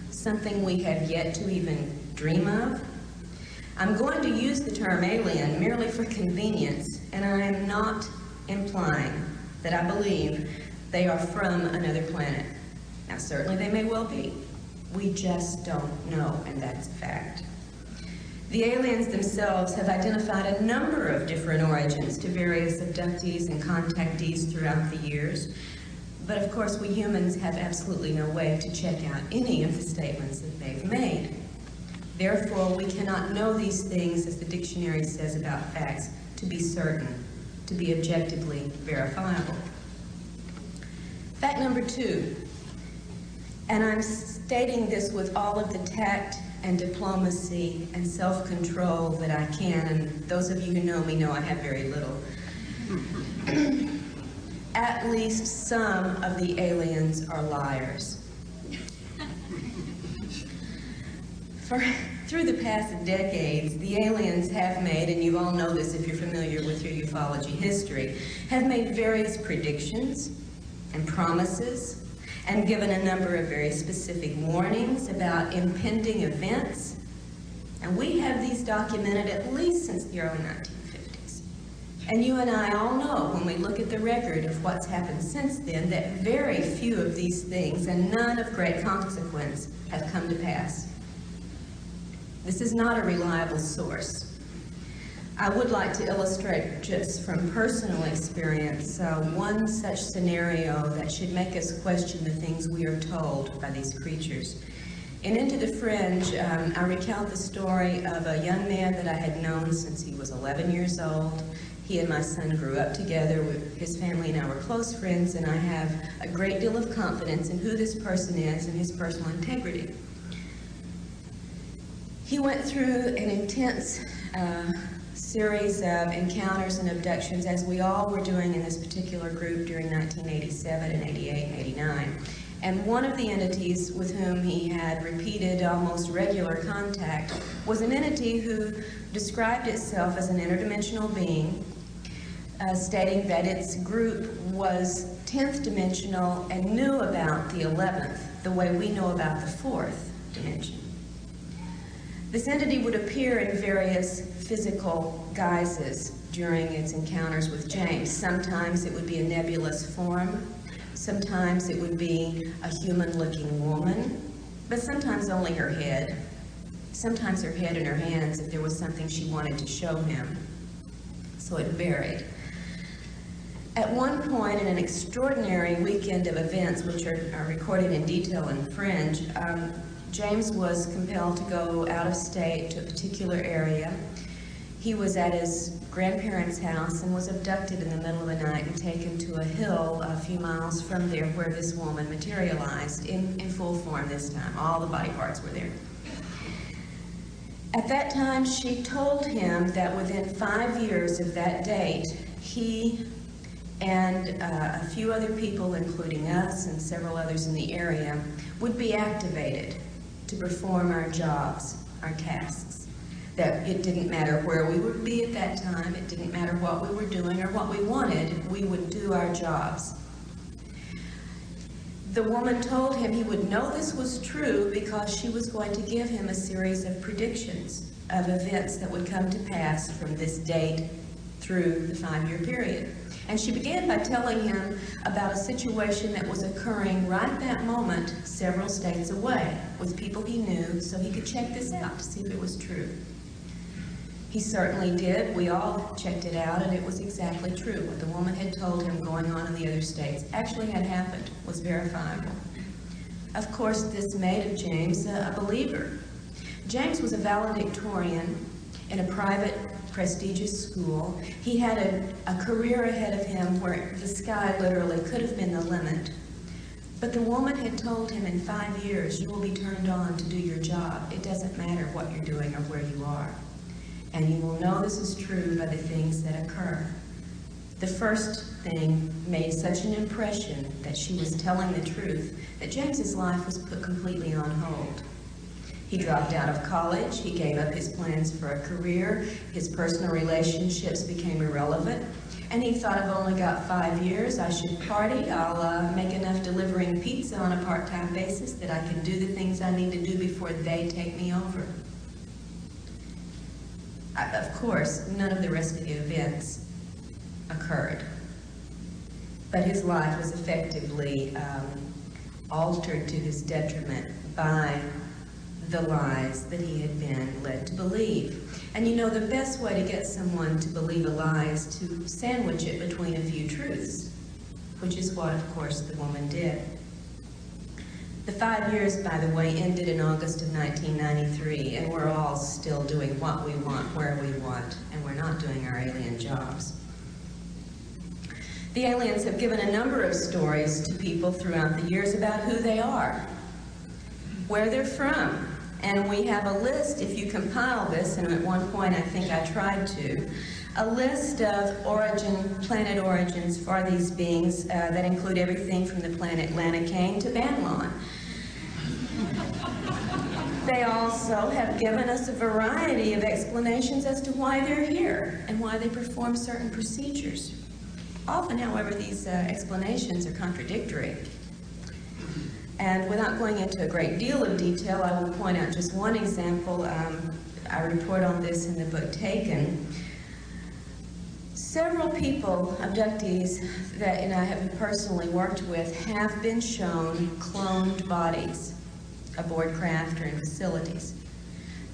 something we have yet to even dream of. I'm going to use the term alien merely for convenience, and I am not implying that I believe they are from another planet. Now, certainly they may well be. We just don't know, and that's a fact. The aliens themselves have identified a number of different origins to various abductees and contactees throughout the years, but of course we humans have absolutely no way to check out any of the statements that they've made. Therefore, we cannot know these things, as the dictionary says about facts, to be certain, to be objectively verifiable. Fact number two, and I'm stating this with all of the tact and diplomacy and self-control that I can, and those of you who know me know I have very little. At least some of the aliens are liars. Through the past decades, the aliens have made, and you all know this if you're familiar with your ufology history, have made various predictions and promises and given a number of very specific warnings about impending events. And we have these documented at least since the early 1950s. And you and I all know, when we look at the record of what's happened since then, that very few of these things, and none of great consequence, have come to pass. This is not a reliable source. I would like to illustrate just from personal experience one such scenario that should make us question the things we are told by these creatures. In Into the Fringe, I recount the story of a young man that I had known since he was 11 years old. He and my son grew up together. His family and I were close friends, and I have a great deal of confidence in who this person is and his personal integrity. He went through an intense series of encounters and abductions, as we all were doing in this particular group during 1987 and 88 and 89. And one of the entities with whom he had repeated, almost regular contact was an entity who described itself as an interdimensional being, stating that its group was 10th dimensional and knew about the 11th, the way we know about the 4th dimension. This entity would appear in various physical guises during its encounters with James. Sometimes it would be a nebulous form, sometimes it would be a human-looking woman, but sometimes only her head, sometimes her head and her hands if there was something she wanted to show him. So it varied. At one point in an extraordinary weekend of events, which are recorded in detail in Fringe, James was compelled to go out of state to a particular area. He was at his grandparents' house and was abducted in the middle of the night and taken to a hill a few miles from there where this woman materialized in full form this time. All the body parts were there. At that time, she told him that within 5 years of that date, he and a few other people, including us and several others in the area, would be activated to perform our jobs, our tasks. That it didn't matter where we would be at that time, it didn't matter what we were doing or what we wanted, we would do our jobs. The woman told him he would know this was true because she was going to give him a series of predictions of events that would come to pass from this date through the 5-year period. And she began by telling him about a situation that was occurring right that moment several states away with people he knew, so he could check this out to see if it was true. He certainly did. We all checked it out, and it was exactly true. What the woman had told him going on in the other states actually had happened, was verifiable. Of course, this made of James a believer. James was a valedictorian in a private, prestigious school. He had a career ahead of him where the sky literally could have been the limit. But the woman had told him in 5 years, you will be turned on to do your job. It doesn't matter what you're doing or where you are. And you will know this is true by the things that occur. The first thing made such an impression that she was telling the truth that James's life was put completely on hold. He dropped out of college, he gave up his plans for a career, his personal relationships became irrelevant, and he thought, I've only got 5 years, I should party, I'll make enough delivering pizza on a part-time basis that I can do the things I need to do before they take me over. Of course, none of the rest of the events occurred, but his life was effectively altered to his detriment by the lies that he had been led to believe. And you know, the best way to get someone to believe a lie is to sandwich it between a few truths, which is what, of course, the woman did. The 5 years, by the way, ended in August of 1993, and we're all still doing what we want, where we want, and we're not doing our alien jobs. The aliens have given a number of stories to people throughout the years about who they are, where they're from, and we have a list, if you compile this, and at one point I think I tried to, a list of planet origins for these beings that include everything from the planet Lanacane to Banlon. They also have given us a variety of explanations as to why they're here and why they perform certain procedures. Often, however, these explanations are contradictory. And without going into a great deal of detail, I will point out just one example. I report on this in the book Taken. Several people, abductees that I have personally worked with, have been shown cloned bodies aboard craft or in facilities.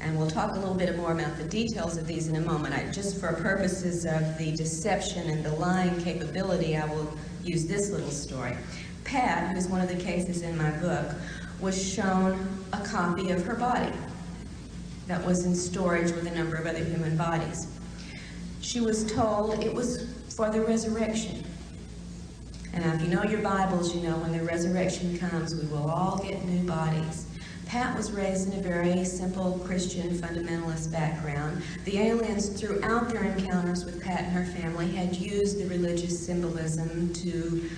And we'll talk a little bit more about the details of these in a moment. Just for purposes of the deception and the lying capability, I will use this little story. Pat, who's one of the cases in my book, was shown a copy of her body that was in storage with a number of other human bodies. She was told it was for the resurrection. And now, if you know your Bibles, you know when the resurrection comes, we will all get new bodies. Pat was raised in a very simple Christian fundamentalist background. The aliens, throughout their encounters with Pat and her family, had used the religious symbolism to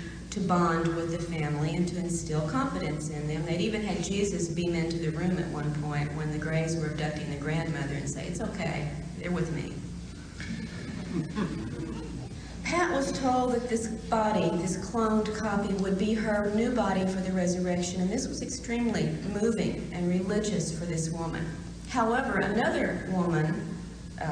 bond with the family and to instill confidence in them. They'd even had Jesus beam into the room at one point when the Greys were abducting the grandmother and say, "It's okay, they're with me." Pat was told that this body, this cloned copy, would be her new body for the resurrection, and this was extremely moving and religious for this woman. However, another woman,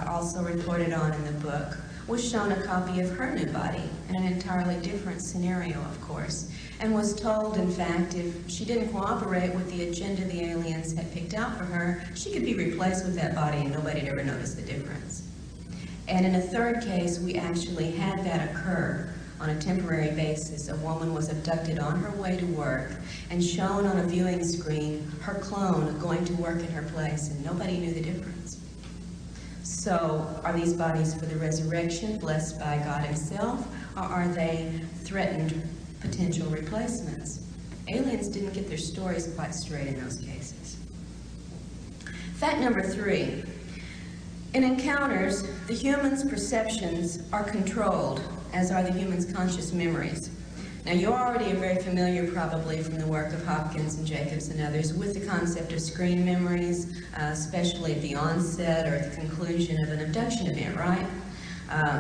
also reported on in the book, was shown a copy of her new body in an entirely different scenario, of course, and was told, in fact, if she didn't cooperate with the agenda the aliens had picked out for her, she could be replaced with that body and nobody'd ever notice the difference. And in a third case, we actually had that occur on a temporary basis. A woman was abducted on her way to work and shown on a viewing screen her clone going to work in her place, and nobody knew the difference. So, are these bodies for the resurrection, blessed by God Himself, or are they threatened potential replacements? Aliens didn't get their stories quite straight in those cases. Fact number 3. In encounters, the human's perceptions are controlled, as are the human's conscious memories. Now, you already are very familiar, probably from the work of Hopkins and Jacobs and others, with the concept of screen memories, especially at the onset or at the conclusion of an abduction event, right?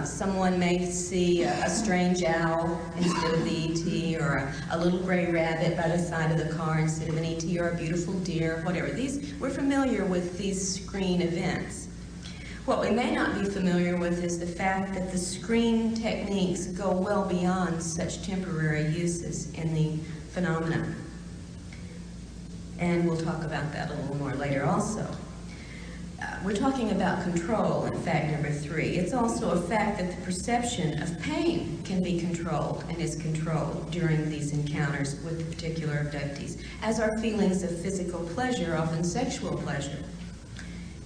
Someone may see a strange owl instead of the ET, or a little gray rabbit by the side of the car instead of an ET, or a beautiful deer, whatever. We're familiar with these screen events. What we may not be familiar with is the fact that the screen techniques go well beyond such temporary uses in the phenomenon. And we'll talk about that a little more later also. We're talking about control in fact number 3. It's also a fact that the perception of pain can be controlled and is controlled during these encounters with the particular abductees, as are feelings of physical pleasure, often sexual pleasure.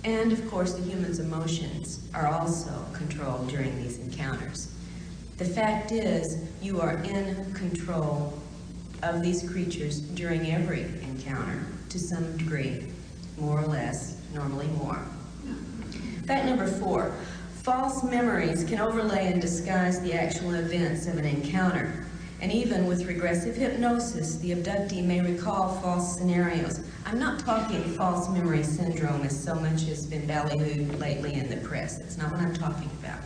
And of course, the human's emotions are also controlled during these encounters. The fact is, you are in control of these creatures during every encounter to some degree, more or less, normally more. Fact number 4, false memories can overlay and disguise the actual events of an encounter. And even with regressive hypnosis, the abductee may recall false scenarios. I'm not talking false memory syndrome as so much has been ballyhooed lately in the press. That's not what I'm talking about.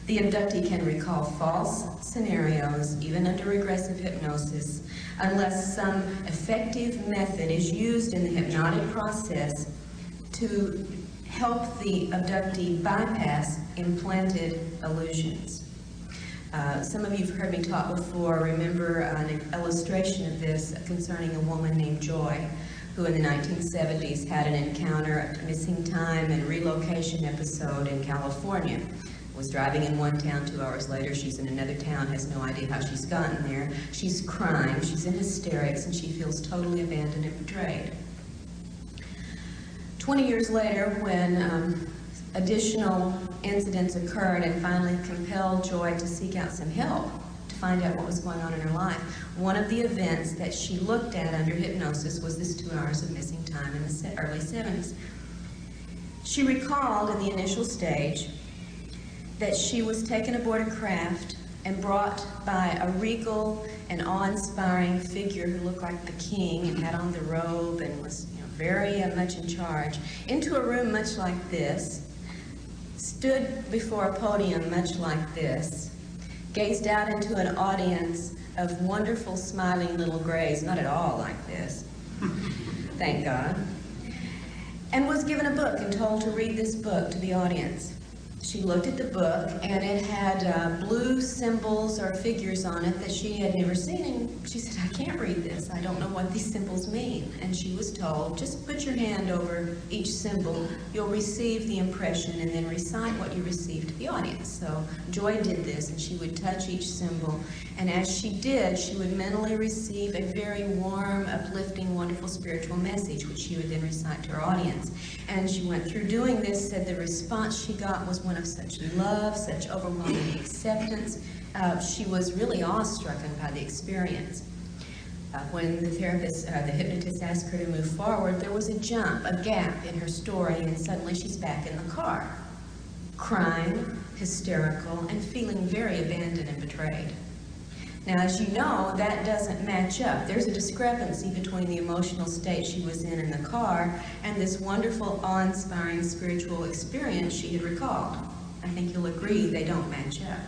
The abductee can recall false scenarios, even under regressive hypnosis, unless some effective method is used in the hypnotic process to help the abductee bypass implanted illusions. Some of you have heard me talk before. Remember an illustration of this concerning a woman named Joy, who in the 1970s had an encounter, a missing time and relocation episode in California. Was driving in one town, 2 hours later she's in another town, has no idea how she's gotten there. She's crying, she's in hysterics, and she feels totally abandoned and betrayed. 20 years later, when additional incidents occurred and finally compelled Joy to seek out some help to find out what was going on in her life, one of the events that she looked at under hypnosis was this 2 hours of missing time in the early 70s. She recalled in the initial stage that she was taken aboard a craft and brought by a regal and awe-inspiring figure who looked like the king and had on the robe and was very much in charge, into a room much like this, stood before a podium much like this, gazed out into an audience of wonderful smiling little grays, not at all like this, thank God, and was given a book and told to read this book to the audience. She looked at the book, and it had blue symbols or figures on it that she had never seen, and she said, I can't read this. I don't know what these symbols mean. And she was told, just put your hand over each symbol. You'll receive the impression, and then recite what you received to the audience. So Joy did this, and she would touch each symbol, and as she did, she would mentally receive a very warm, uplifting, wonderful spiritual message, which she would then recite to her audience. And she went through doing this, said the response she got was one of such love, such overwhelming acceptance. She was really awestruck by the experience. When the therapist, the hypnotist asked her to move forward, there was a jump, a gap in her story, and suddenly she's back in the car, crying, hysterical, and feeling very abandoned and betrayed. Now, as you know, that doesn't match up. There's a discrepancy between the emotional state she was in the car and this wonderful, awe-inspiring spiritual experience she had recalled. I think you'll agree they don't match up.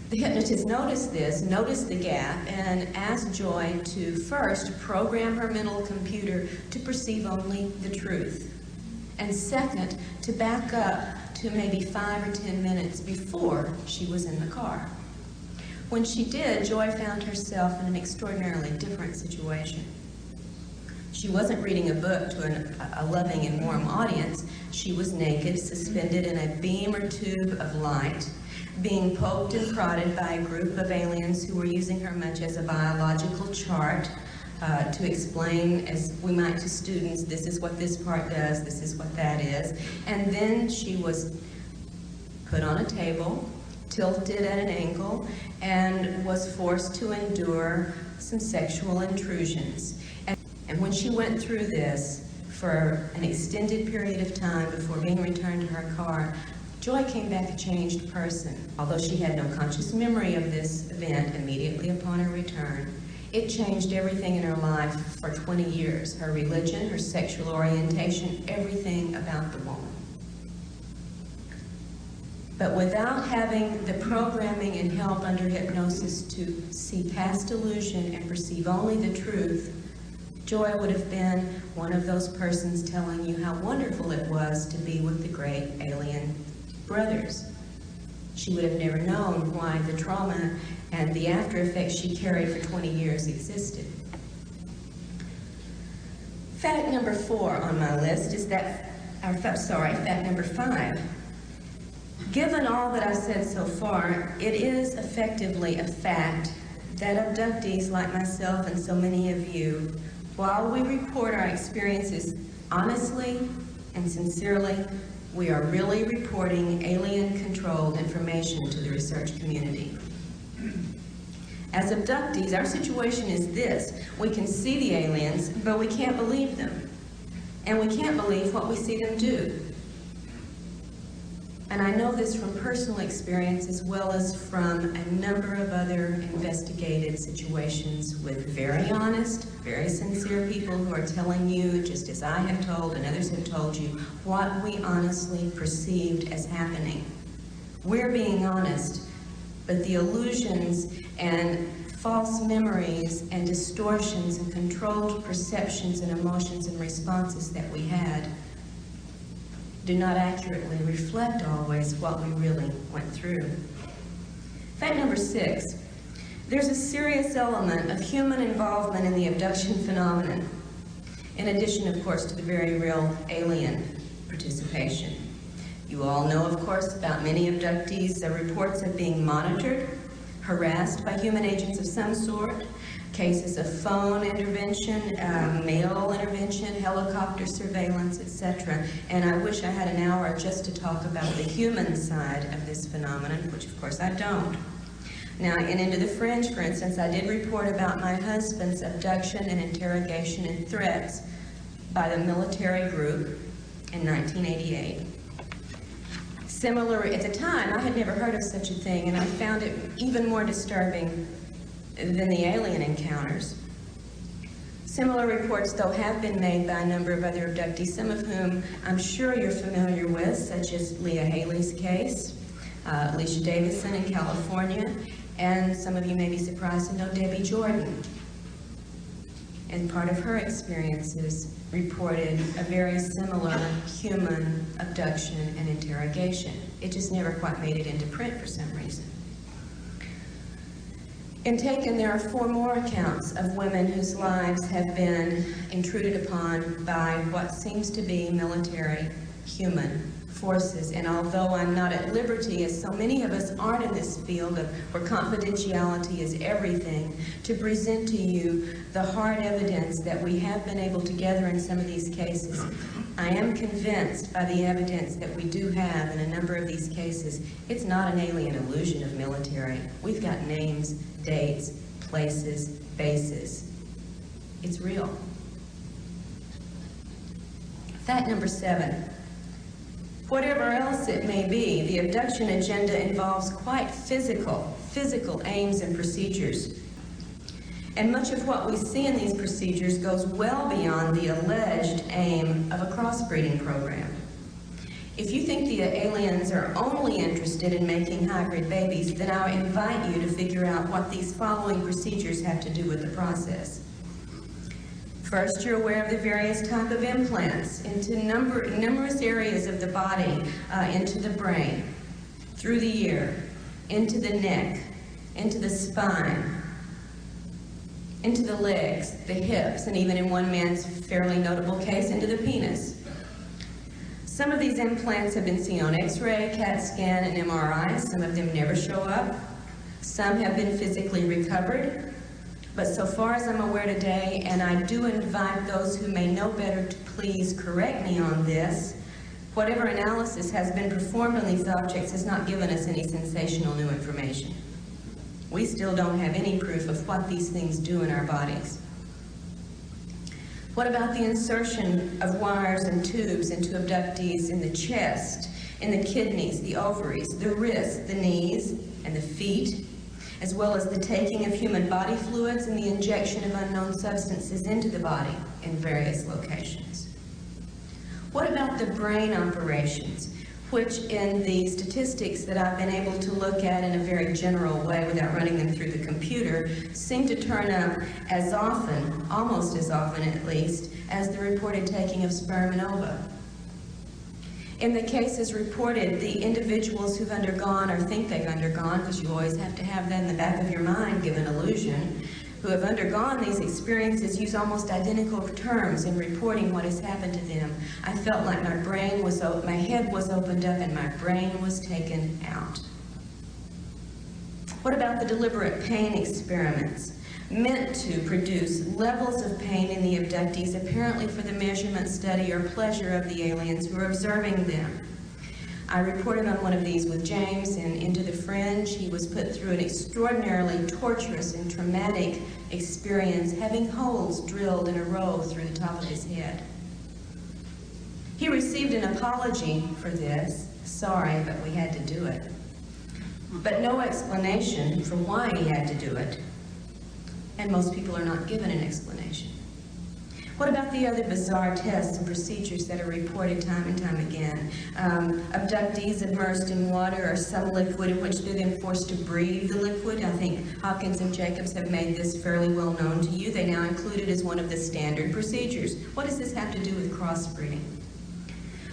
The hypnotist noticed this, noticed the gap, and asked Joy to first program her mental computer to perceive only the truth. And second, to back up to maybe 5 or 10 minutes before she was in the car. When she did, Joy found herself in an extraordinarily different situation. She wasn't reading a book to a loving and warm audience. She was naked, suspended in a beam or tube of light, being poked and prodded by a group of aliens who were using her much as a biological chart to explain, as we might to students, this is what this part does, this is what that is. And then she was put on a table, tilted at an angle, and was forced to endure some sexual intrusions. And when she went through this for an extended period of time before being returned to her car, Joy came back a changed person. Although she had no conscious memory of this event immediately upon her return, it changed everything in her life for 20 years. Her religion, her sexual orientation, everything about the woman. But without having the programming and help under hypnosis to see past illusion and perceive only the truth, Joy would have been one of those persons telling you how wonderful it was to be with the great alien brothers. She would have never known why the trauma and the after effects she carried for 20 years existed. Fact number 4 on my list is that, fact number 5. Given all that I've said so far, it is effectively a fact that abductees like myself and so many of you, while we report our experiences honestly and sincerely, we are really reporting alien-controlled information to the research community. As abductees, our situation is this: we can see the aliens, but we can't believe them. And we can't believe what we see them do. And I know this from personal experience as well as from a number of other investigated situations with very honest, very sincere people who are telling you, just as I have told and others have told you, what we honestly perceived as happening. We're being honest, but the illusions and false memories and distortions and controlled perceptions and emotions and responses that we had do not accurately reflect always what we really went through. Fact number 6, there's a serious element of human involvement in the abduction phenomenon, in addition, of course, to the very real alien participation. You all know, of course, about many abductees' reports of being monitored, harassed by human agents of some sort, cases of phone intervention, mail intervention, helicopter surveillance, etc. And I wish I had an hour just to talk about the human side of this phenomenon, which of course I don't. Now, in Into the Fringe, for instance, I did report about my husband's abduction and interrogation and threats by the military group in 1988. Similar, at the time, I had never heard of such a thing, and I found it even more disturbing than the alien encounters. Similar reports, though, have been made by a number of other abductees, some of whom I'm sure you're familiar with, such as Leah Haley's case, Alicia Davison in California, and some of you may be surprised to know Debbie Jordan. And part of her experiences reported a very similar human abduction and interrogation. It just never quite made it into print for some reason. In Taken, there are 4 more accounts of women whose lives have been intruded upon by what seems to be military human forces. And although I'm not at liberty, as so many of us aren't in this field where confidentiality is everything, to present to you the hard evidence that we have been able to gather in some of these cases, I am convinced by the evidence that we do have in a number of these cases, it's not an alien illusion of military. We've got names, dates, places, bases. It's real. Fact number 7. Whatever else it may be, the abduction agenda involves quite physical aims and procedures. And much of what we see in these procedures goes well beyond the alleged aim of a crossbreeding program. If you think the aliens are only interested in making hybrid babies, then I invite you to figure out what these following procedures have to do with the process. First, you're aware of the various types of implants into numerous areas of the body, into the brain, through the ear, into the neck, into the spine, into the legs, the hips, and even in one man's fairly notable case, into the penis. Some of these implants have been seen on X-ray, CAT scan, and MRI. Some of them never show up. Some have been physically recovered. But so far as I'm aware today, and I do invite those who may know better to please correct me on this, whatever analysis has been performed on these objects has not given us any sensational new information. We still don't have any proof of what these things do in our bodies. What about the insertion of wires and tubes into abductees in the chest, in the kidneys, the ovaries, the wrists, the knees, and the feet, as well as the taking of human body fluids and the injection of unknown substances into the body in various locations. What about the brain operations, which in the statistics that I've been able to look at in a very general way without running them through the computer, seem to turn up as often, almost as often at least, as the reported taking of sperm and ova? In the cases reported, the individuals who've undergone or think they've undergone, because you always have to have that in the back of your mind, given illusion, who have undergone these experiences use almost identical terms in reporting what has happened to them. I felt like my head was opened up and my brain was taken out. What about the deliberate pain experiments meant to produce levels of pain in the abductees, apparently for the measurement, study, or pleasure of the aliens who are observing them? I reported on one of these with James in Into the Fringe. He was put through an extraordinarily torturous and traumatic experience, having holes drilled in a row through the top of his head. He received an apology for this. Sorry, but we had to do it. But no explanation for why he had to do it. And most people are not given an explanation. What about the other bizarre tests and procedures that are reported time and time again? Abductees immersed in water or some liquid in which they're then forced to breathe the liquid. I think Hopkins and Jacobs have made this fairly well known to you. They now include it as one of the standard procedures. What does this have to do with crossbreeding?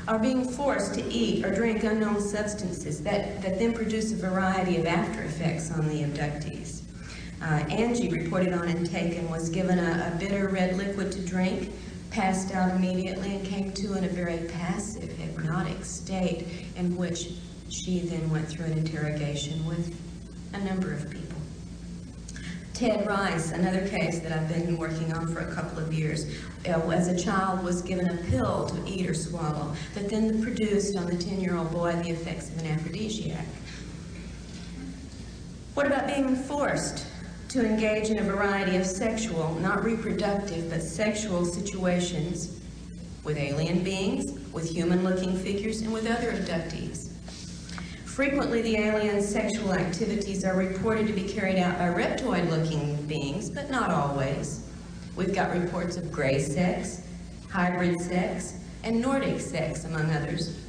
Are being forced to eat or drink unknown substances that then produce a variety of after effects on the abductees. Angie, reported on and taken, was given a bitter red liquid to drink, passed out immediately, and came to in a very passive, hypnotic state in which she then went through an interrogation with a number of people. Ted Rice, another case that I've been working on for a couple of years, as a child was given a pill to eat or swallow that then produced on the 10-year-old boy the effects of an aphrodisiac. What about being forced to engage in a variety of sexual, not reproductive, but sexual situations with alien beings, with human-looking figures, and with other abductees? Frequently, the alien sexual activities are reported to be carried out by reptoid-looking beings, but not always. We've got reports of gray sex, hybrid sex, and Nordic sex, among others.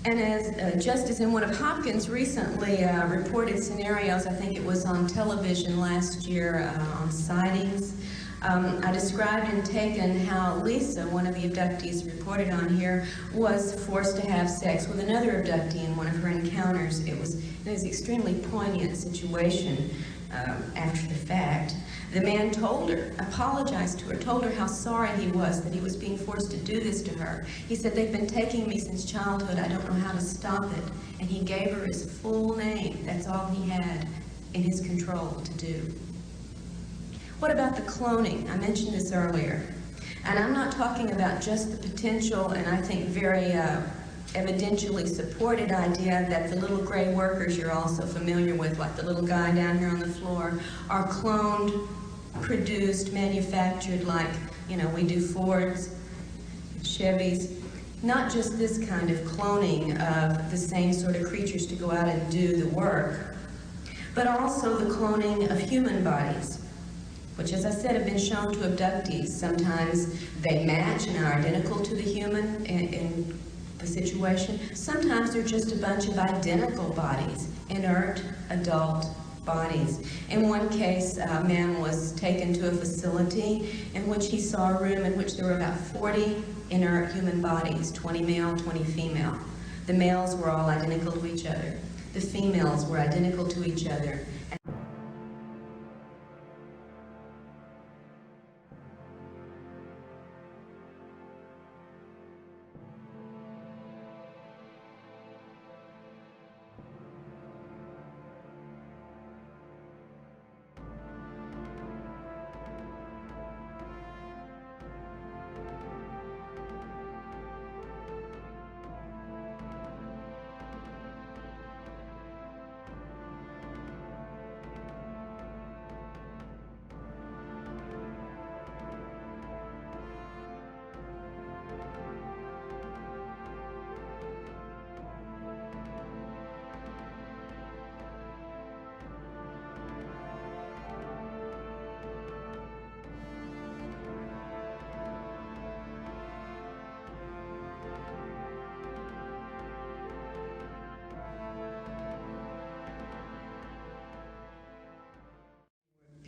And just as in one of Hopkins' recently reported scenarios, I think it was on television last year on sightings, I described and taken how Lisa, one of the abductees reported on here, was forced to have sex with another abductee in one of her encounters. It was an extremely poignant situation after the fact. The man told her, apologized to her, told her how sorry he was that he was being forced to do this to her. He said, "They've been taking me since childhood. I don't know how to stop it." And he gave her his full name. That's all he had in his control to do. What about the cloning? I mentioned this earlier. And I'm not talking about just the potential and I think very evidentially supported idea that the little gray workers you're also familiar with, like the little guy down here on the floor, are cloned, produced, manufactured like, we do Fords, Chevys. Not just this kind of cloning of the same sort of creatures to go out and do the work, but also the cloning of human bodies, which, as I said, have been shown to abductees. Sometimes they match and are identical to the human in the situation. Sometimes they're just a bunch of identical bodies, inert adult bodies. In one case, a man was taken to a facility in which he saw a room in which there were about 40 inert human bodies, 20 male, 20 female. The males were all identical to each other. The females were identical to each other.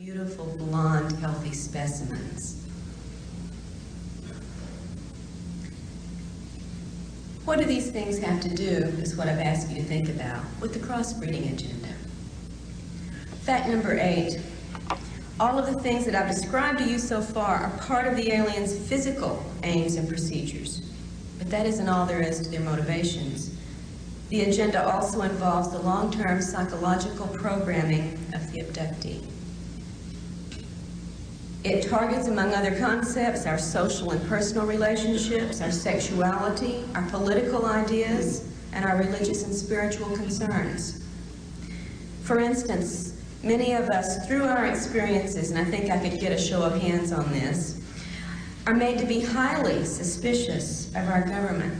beautiful, blonde, healthy specimens. What do these things have to do, is what I've asked you to think about, with the crossbreeding agenda? Fact number 8. All of the things that I've described to you so far are part of the aliens' physical aims and procedures. But that isn't all there is to their motivations. The agenda also involves the long-term psychological programming of the abductee. It targets, among other concepts, our social and personal relationships, our sexuality, our political ideas, and our religious and spiritual concerns. For instance, many of us, through our experiences, and I think I could get a show of hands on this, are made to be highly suspicious of our government.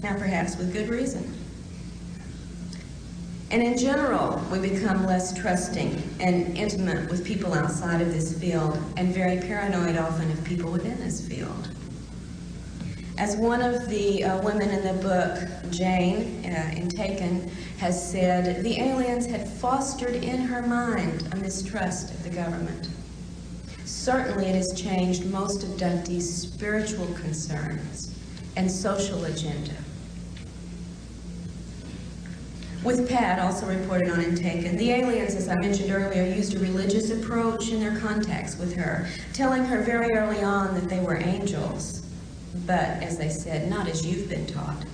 Now, perhaps with good reason. And in general, we become less trusting and intimate with people outside of this field, and very paranoid often of people within this field. As one of the women in the book, Jane, in Taken, has said, the aliens had fostered in her mind a mistrust of the government. Certainly it has changed most abductees' spiritual concerns and social agenda. With Pat, also reported on in Taken, the aliens, as I mentioned earlier, used a religious approach in their contacts with her, telling her very early on that they were angels, but, as they said, not as you've been taught.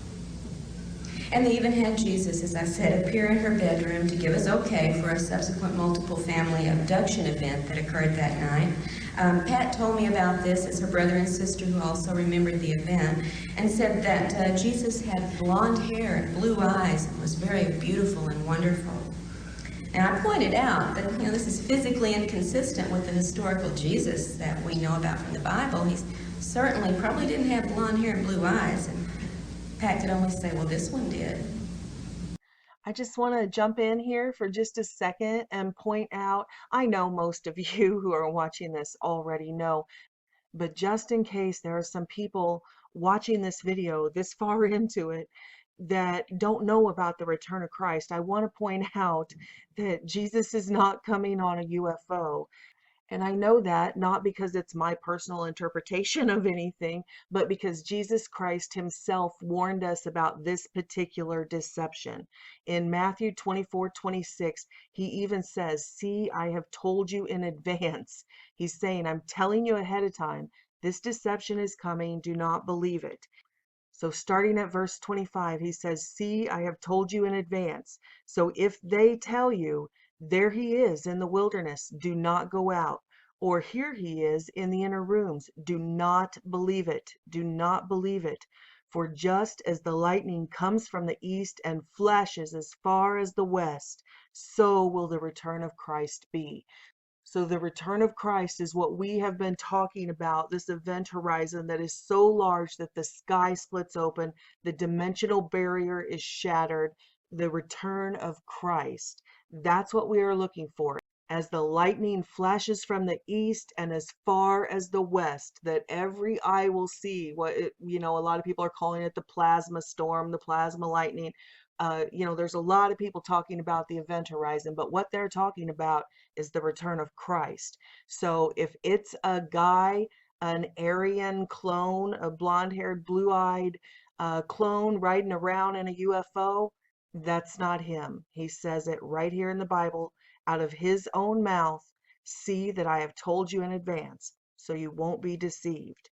And they even had Jesus, as I said, appear in her bedroom to give us okay for a subsequent multiple family abduction event that occurred that night. Pat told me about this as her brother and sister, who also remembered the event, and said that Jesus had blonde hair and blue eyes and was very beautiful and wonderful. Now, I pointed out that, this is physically inconsistent with the historical Jesus that we know about from the Bible. He certainly probably didn't have blonde hair and blue eyes, and Pat could only say, well, this one did. I just want to jump in here for just a second and point out, I know most of you who are watching this already know, but just in case there are some people watching this video this far into it that don't know about the return of Christ, I want to point out that Jesus is not coming on a UFO. And I know that not because it's my personal interpretation of anything, but because Jesus Christ himself warned us about this particular deception. In Matthew 24:26, he even says, see, I have told you in advance. He's saying, I'm telling you ahead of time, this deception is coming, do not believe it. So starting at verse 25, he says, see, I have told you in advance. So if they tell you, there he is in the wilderness, do not go out. Or here he is in the inner rooms, do not believe it. Do not believe it. For just as the lightning comes from the east and flashes as far as the west, so will the return of Christ be. So the return of Christ is what we have been talking about, this event horizon that is so large that the sky splits open, the dimensional barrier is shattered, the return of Christ. That's what we are looking for. As the lightning flashes from the east and as far as the west, that every eye will see what, a lot of people are calling it the plasma storm, the plasma lightning. There's a lot of people talking about the event horizon, but what they're talking about is the return of Christ. So if it's a guy, an Aryan clone, a blonde-haired, blue-eyed clone riding around in a UFO, that's not him. He says it right here in the Bible, out of his own mouth, see that I have told you in advance, so you won't be deceived.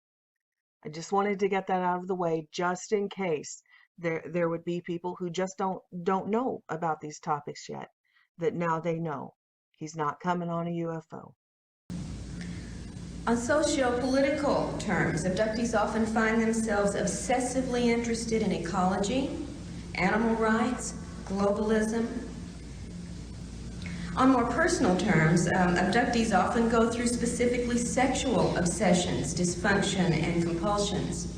I just wanted to get that out of the way, just in case there would be people who just don't know about these topics yet, that now they know. He's not coming on a UFO. On socio-political terms, abductees often find themselves obsessively interested in ecology, animal rights, globalism. On more personal terms, abductees often go through specifically sexual obsessions, dysfunction, and compulsions.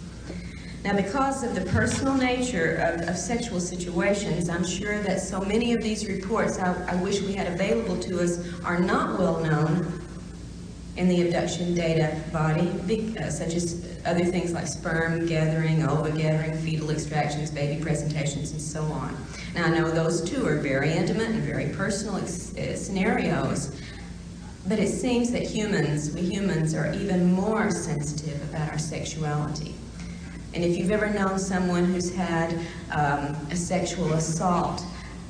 Now, because of the personal nature of sexual situations, I'm sure that so many of these reports I wish we had available to us are not well known in the abduction data body, such as other things like sperm gathering, ova gathering, fetal extractions, baby presentations, and so on. Now, I know those two are very intimate and very personal scenarios, But it seems that we humans are even more sensitive about our sexuality. And if you've ever known someone who's had a sexual assault,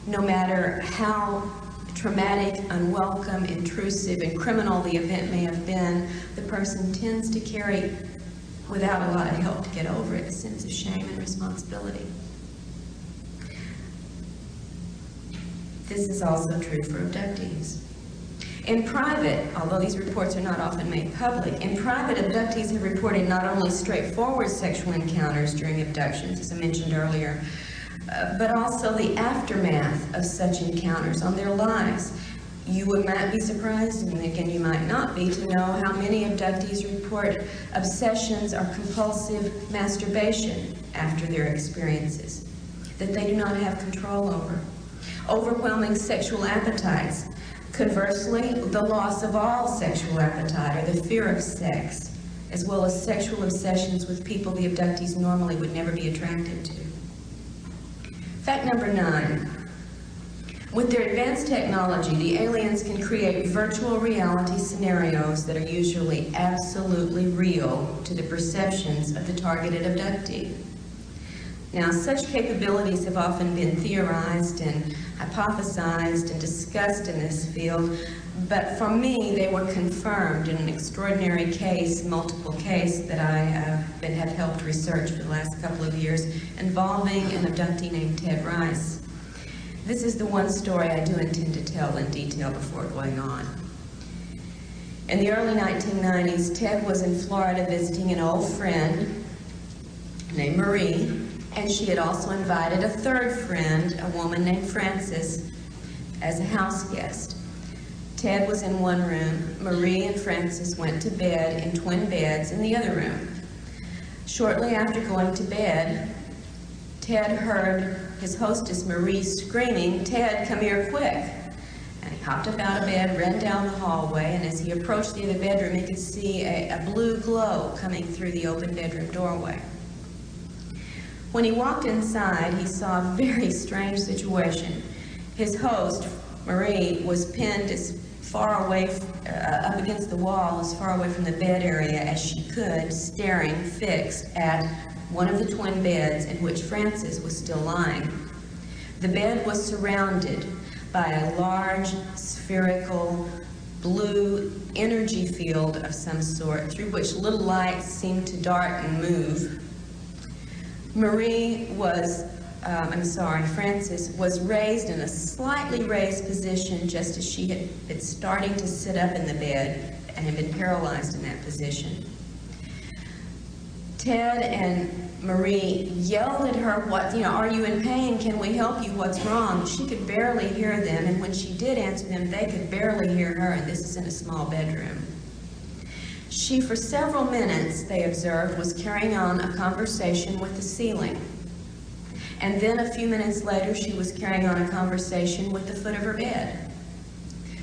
no matter how traumatic, unwelcome, intrusive, and criminal the event may have been, the person tends to carry, without a lot of help to get over it, a sense of shame and responsibility. This is also true for abductees. In private, although these reports are not often made public, in private, abductees have reported not only straightforward sexual encounters during abductions, as I mentioned earlier, but also the aftermath of such encounters on their lives. You might be surprised, and again you might not be, to know how many abductees report obsessions or compulsive masturbation after their experiences that they do not have control over. Overwhelming sexual appetites. Conversely, the loss of all sexual appetite or the fear of sex, as well as sexual obsessions with people the abductees normally would never be attracted to. Fact number 9. With their advanced technology, the aliens can create virtual reality scenarios that are usually absolutely real to the perceptions of the targeted abductee. Now, such capabilities have often been theorized and hypothesized and discussed in this field, but for me, they were confirmed in an extraordinary case, multiple case, that I have helped research for the last couple of years, involving an abductee named Ted Rice. This is the one story I do intend to tell in detail before going on. In the early 1990s, Ted was in Florida visiting an old friend named Marie, and she had also invited a third friend, a woman named Frances, as a house guest. Ted was in one room. Marie and Frances went to bed in twin beds in the other room. Shortly after going to bed, Ted heard his hostess Marie screaming, "Ted, come here quick." And he hopped up out of bed, ran down the hallway, and as he approached the other bedroom, he could see a blue glow coming through the open bedroom doorway. When he walked inside, he saw a very strange situation. His host, Marie, was pinned as far away, up against the wall, as far away from the bed area as she could, staring fixed at one of the twin beds in which Frances was still lying. The bed was surrounded by a large, spherical, blue energy field of some sort, through which little lights seemed to dart and move. Frances was raised in a slightly raised position, just as she had been starting to sit up in the bed and had been paralyzed in that position. Ted and Marie yelled at her, "Are you in pain? Can we help you? What's wrong?" She could barely hear them, and when she did answer them, they could barely hear her, and this is in a small bedroom. She, for several minutes, they observed, was carrying on a conversation with the ceiling. And then a few minutes later, she was carrying on a conversation with the foot of her bed.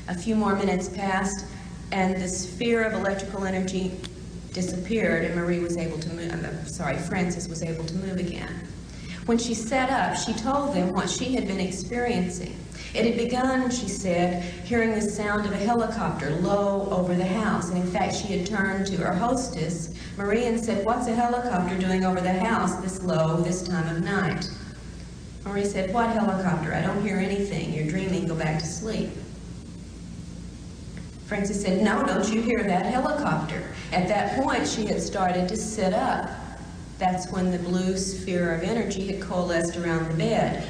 A few more minutes passed, and the sphere of electrical energy disappeared, and Frances was able to move again. When she sat up, she told them what she had been experiencing. It had begun, she said, hearing the sound of a helicopter low over the house. And in fact, she had turned to her hostess, Marie, and said, "What's a helicopter doing over the house this low, this time of night?" Marie said, "What helicopter? I don't hear anything. You're dreaming. Go back to sleep." Frances said, "No, don't you hear that helicopter?" At that point, she had started to sit up. That's when the blue sphere of energy had coalesced around the bed.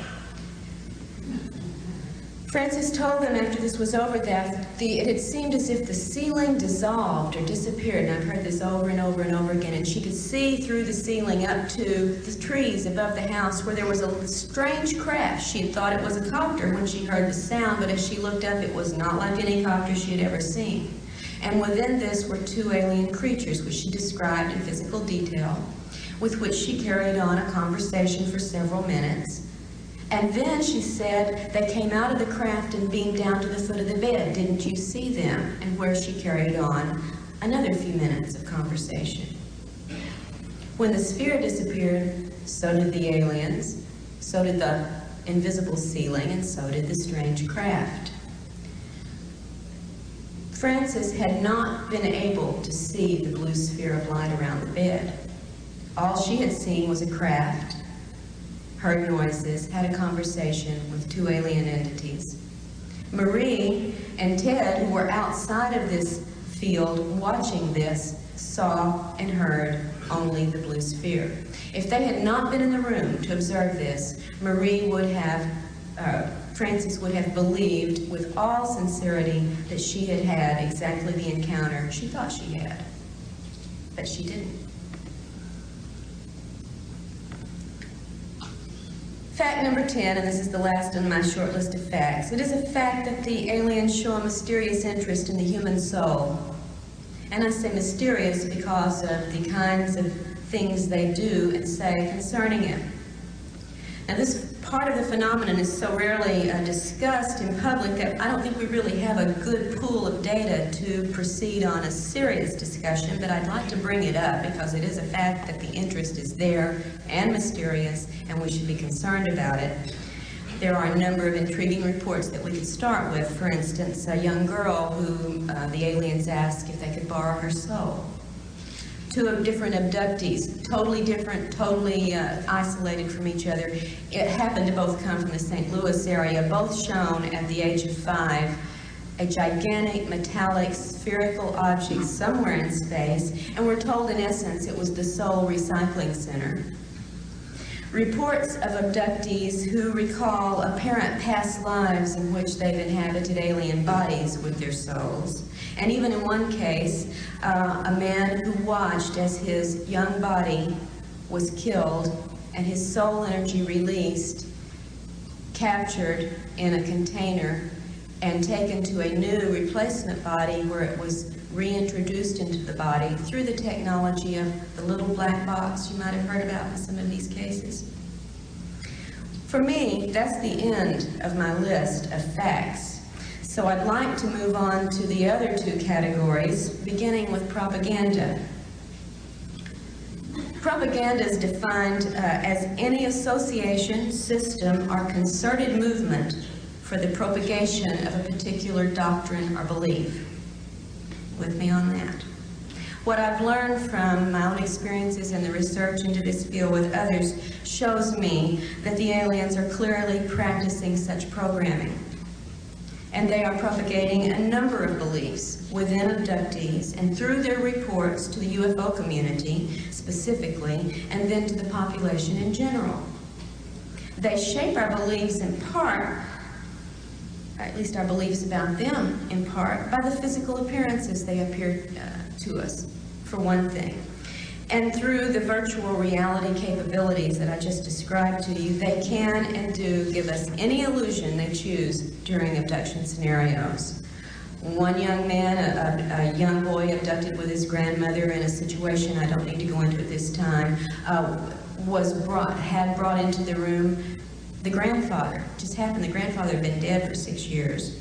Frances told them after this was over that it had seemed as if the ceiling dissolved or disappeared, and I've heard this over and over and over again, and she could see through the ceiling up to the trees above the house where there was a strange crash. She had thought it was a copter when she heard the sound, but as she looked up, it was not like any copter she had ever seen. And within this were two alien creatures, which she described in physical detail, with which she carried on a conversation for several minutes. And then, she said, they came out of the craft and beamed down to the foot of the bed. "Didn't you see them?" And where she carried on another few minutes of conversation. When the sphere disappeared, so did the aliens, so did the invisible ceiling, and so did the strange craft. Frances had not been able to see the blue sphere of light around the bed. All she had seen was a craft, heard noises, had a conversation with two alien entities. Marie and Ted, who were outside of this field watching this, saw and heard only the blue sphere. If they had not been in the room to observe this, Frances would have believed with all sincerity that she had had exactly the encounter she thought she had, but she didn't. Fact number 10, and this is the last on my short list of facts. It is a fact that the aliens show a mysterious interest in the human soul. And I say mysterious because of the kinds of things they do and say concerning it. Now, this part of the phenomenon is so rarely discussed in public that I don't think we really have a good pool of data to proceed on a serious discussion, but I'd like to bring it up because it is a fact that the interest is there and mysterious, and we should be concerned about it. There are a number of intriguing reports that we could start with. For instance, a young girl who the aliens asked if they could borrow her soul. Two different abductees, totally different, totally isolated from each other. It happened to both come from the St. Louis area, both shown at the age of 5, a gigantic metallic spherical object somewhere in space, and we're told in essence it was the Soul Recycling Center. Reports of abductees who recall apparent past lives in which they've inhabited alien bodies with their souls. And even in one case, a man who watched as his young body was killed and his soul energy released, captured in a container, and taken to a new replacement body where it was reintroduced into the body through the technology of the little black box you might have heard about in some of these cases. For me, that's the end of my list of facts. So I'd like to move on to the other two categories, beginning with propaganda. Propaganda is defined as any association, system, or concerted movement for the propagation of a particular doctrine or belief. With me on that. What I've learned from my own experiences and the research into this field with others shows me that the aliens are clearly practicing such programming. And they are propagating a number of beliefs within abductees and through their reports to the UFO community specifically, and then to the population in general. They shape our beliefs in part, or at least our beliefs about them in part, by the physical appearances they appear to us, for one thing. And through the virtual reality capabilities that I just described to you, they can and do give us any illusion they choose during abduction scenarios. One young man, a young boy abducted with his grandmother in a situation I don't need to go into at this time, had brought into the room the grandfather. It just happened the grandfather had been dead for 6 years.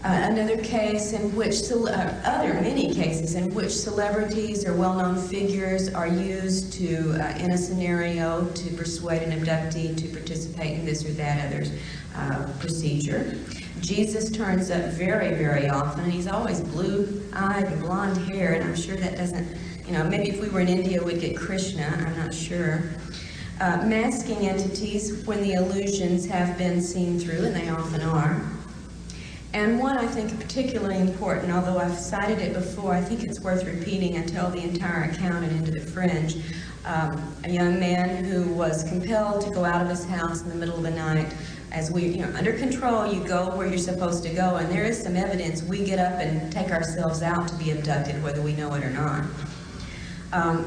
Another case in which, many cases in which celebrities or well-known figures are used to, in a scenario, to persuade an abductee to participate in this or that other procedure. Jesus turns up very, very often, and he's always blue-eyed and blonde-haired. I'm sure that doesn't, maybe if we were in India, we'd get Krishna, I'm not sure. Masking entities when the illusions have been seen through, and they often are. And one I think particularly important, although I've cited it before, I think it's worth repeating and tell the entire account and into the fringe. A young man who was compelled to go out of his house in the middle of the night. As we, under control, you go where you're supposed to go, and there is some evidence we get up and take ourselves out to be abducted, whether we know it or not.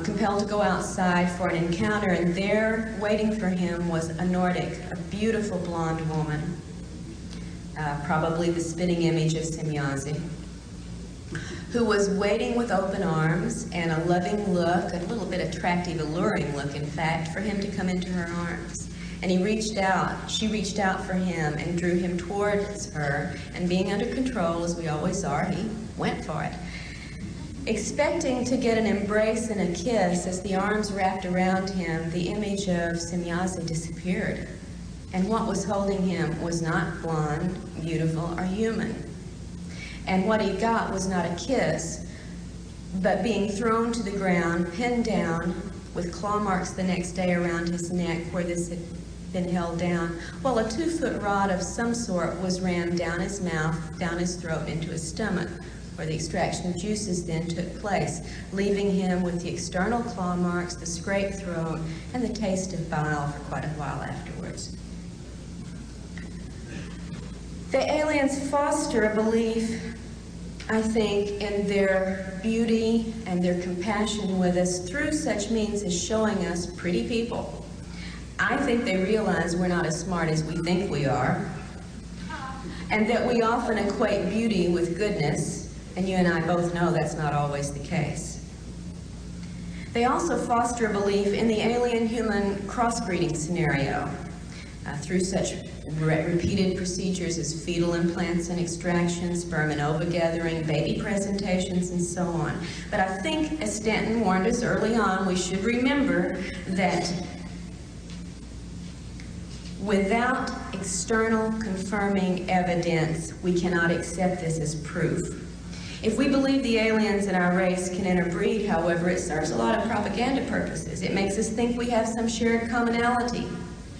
Compelled to go outside for an encounter, and there, waiting for him, was a Nordic, a beautiful blonde woman. Probably the spitting image of Semyazi, who was waiting with open arms and a loving look, a little bit attractive, alluring look, in fact, for him to come into her arms. And she reached out for him and drew him towards her, and being under control, as we always are, he went for it. Expecting to get an embrace and a kiss, as the arms wrapped around him, the image of Semyazi disappeared. And what was holding him was not blonde, beautiful, or human. And what he got was not a kiss, but being thrown to the ground, pinned down, with claw marks the next day around his neck where this had been held down, while a 2-foot rod of some sort was rammed down his mouth, down his throat, into his stomach, where the extraction of juices then took place, leaving him with the external claw marks, the scraped throat, and the taste of bile for quite a while afterwards. The aliens foster a belief, I think, in their beauty and their compassion with us through such means as showing us pretty people. I think they realize we're not as smart as we think we are, and that we often equate beauty with goodness, and you and I both know that's not always the case. They also foster a belief in the alien-human crossbreeding scenario through such repeated procedures as fetal implants and extraction, sperm and ova gathering, baby presentations, and so on. But I think, as Stanton warned us early on, we should remember that without external confirming evidence, we cannot accept this as proof. If we believe the aliens in our race can interbreed, however, it serves a lot of propaganda purposes. It makes us think we have some shared commonality,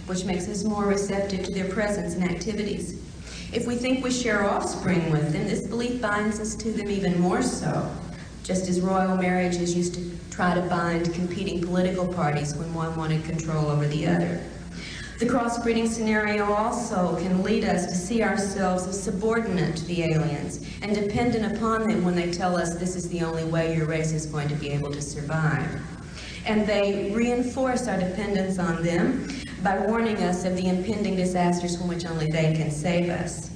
which makes us more receptive to their presence and activities. If we think we share offspring with them, this belief binds us to them even more so, just as royal marriages used to try to bind competing political parties when one wanted control over the other. The crossbreeding scenario also can lead us to see ourselves as subordinate to the aliens and dependent upon them when they tell us this is the only way your race is going to be able to survive. And they reinforce our dependence on them by warning us of the impending disasters from which only they can save us.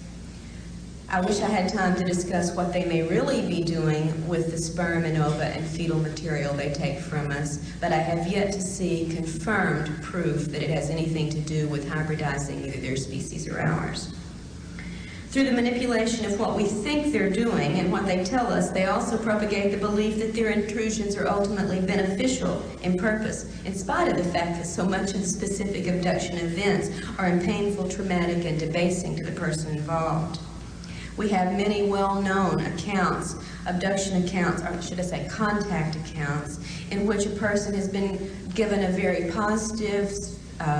I wish I had time to discuss what they may really be doing with the sperm and ova and fetal material they take from us, but I have yet to see confirmed proof that it has anything to do with hybridizing either their species or ours. Through the manipulation of what we think they're doing and what they tell us, they also propagate the belief that their intrusions are ultimately beneficial in purpose, in spite of the fact that so much of the specific abduction events are painful, traumatic, and debasing to the person involved. We have many well-known accounts, abduction accounts, or should I say contact accounts, in which a person has been given a very positive,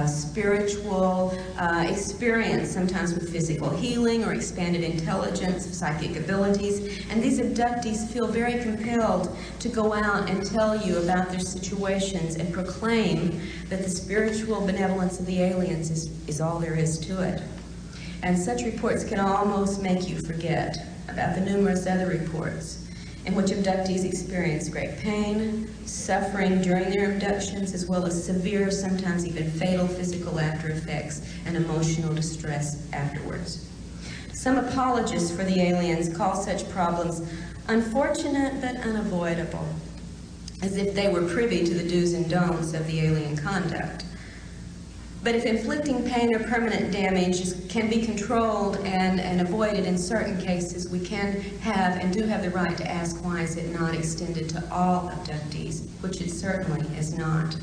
spiritual experience, sometimes with physical healing or expanded intelligence, psychic abilities, and these abductees feel very compelled to go out and tell you about their situations and proclaim that the spiritual benevolence of the aliens is all there is to it. And such reports can almost make you forget about the numerous other reports in which abductees experience great pain, suffering during their abductions, as well as severe, sometimes even fatal physical after effects and emotional distress afterwards. Some apologists for the aliens call such problems unfortunate but unavoidable, as if they were privy to the do's and don'ts of the alien conduct. But if inflicting pain or permanent damage can be controlled and avoided in certain cases, we can have and do have the right to ask, why is it not extended to all abductees, which it certainly is not.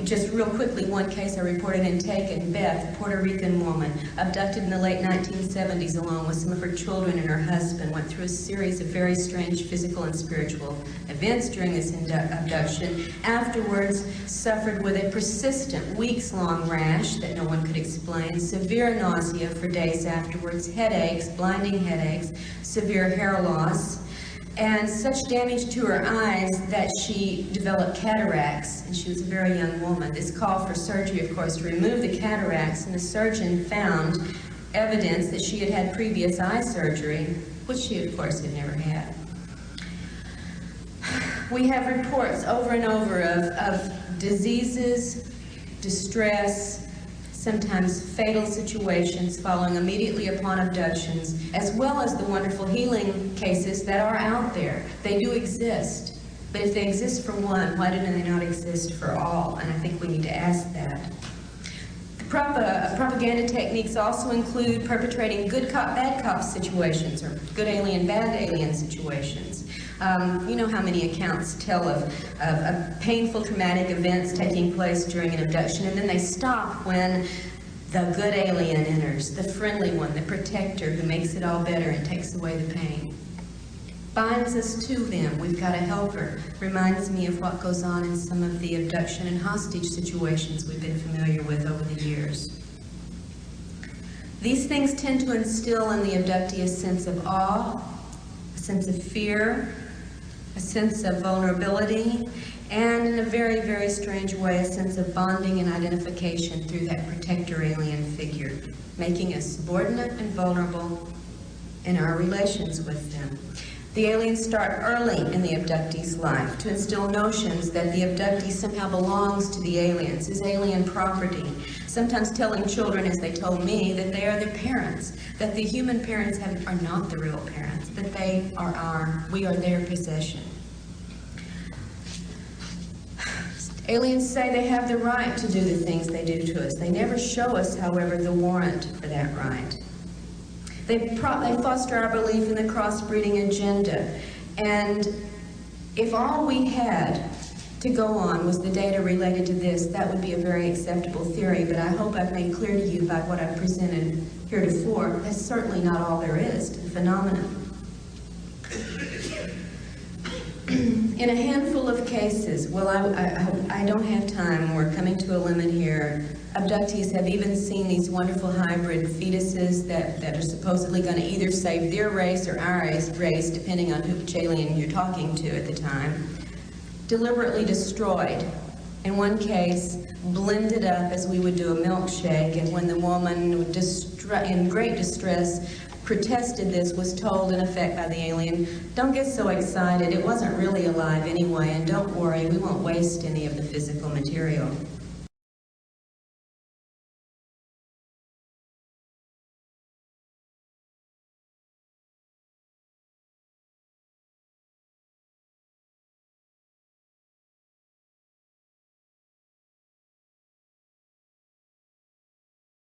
Just real quickly, one case I reported in Taken, Beth, a Puerto Rican woman, abducted in the late 1970s along with some of her children and her husband, went through a series of very strange physical and spiritual events during this abduction. Afterwards, suffered with a persistent, weeks-long rash that no one could explain, severe nausea for days afterwards, headaches, blinding headaches, severe hair loss, and such damage to her eyes that she developed cataracts, and she was a very young woman. This called for surgery, of course, to remove the cataracts, and the surgeon found evidence that she had had previous eye surgery, which she, of course, had never had. We have reports over and over of diseases, distress, sometimes fatal situations following immediately upon abductions, as well as the wonderful healing cases that are out there. They do exist, but if they exist for one, why do they not exist for all? And I think we need to ask that. Propaganda techniques also include perpetrating good cop, bad cop situations, or good alien, bad alien situations. You know how many accounts tell of painful, traumatic events taking place during an abduction, and then they stop when The good alien enters, the friendly one, the protector who makes it all better and takes away the pain. Binds us to them. We've got a helper. Reminds me of what goes on in some of the abduction and hostage situations we've been familiar with over the years. These things tend to instill in the abductee a sense of awe, a sense of fear, a sense of vulnerability, and in a very, very strange way, a sense of bonding and identification through that protector alien figure, making us subordinate and vulnerable in our relations with them. The aliens start early in the abductee's life to instill notions that the abductee somehow belongs to the aliens, is alien property, sometimes telling children, as they told me, that they are their parents, that the human parents are not the real parents, that we are their possession. Aliens say they have the right to do the things they do to us. They never show us, however, the warrant for that right. They foster our belief in the crossbreeding agenda. And if all we had to go on was the data related to this, that would be a very acceptable theory. But I hope I've made clear to you by what I've presented heretofore, that's certainly not all there is to the phenomenon. In a handful of cases, well, I don't have time, we're coming to a limit here, abductees have even seen these wonderful hybrid fetuses that are supposedly going to either save their race or our race, depending on which alien you're talking to at the time, deliberately destroyed. In one case, blended up as we would do a milkshake, and when the woman, in great distress, protested this, was told in effect by the alien, don't get so excited, it wasn't really alive anyway, and don't worry, we won't waste any of the physical material.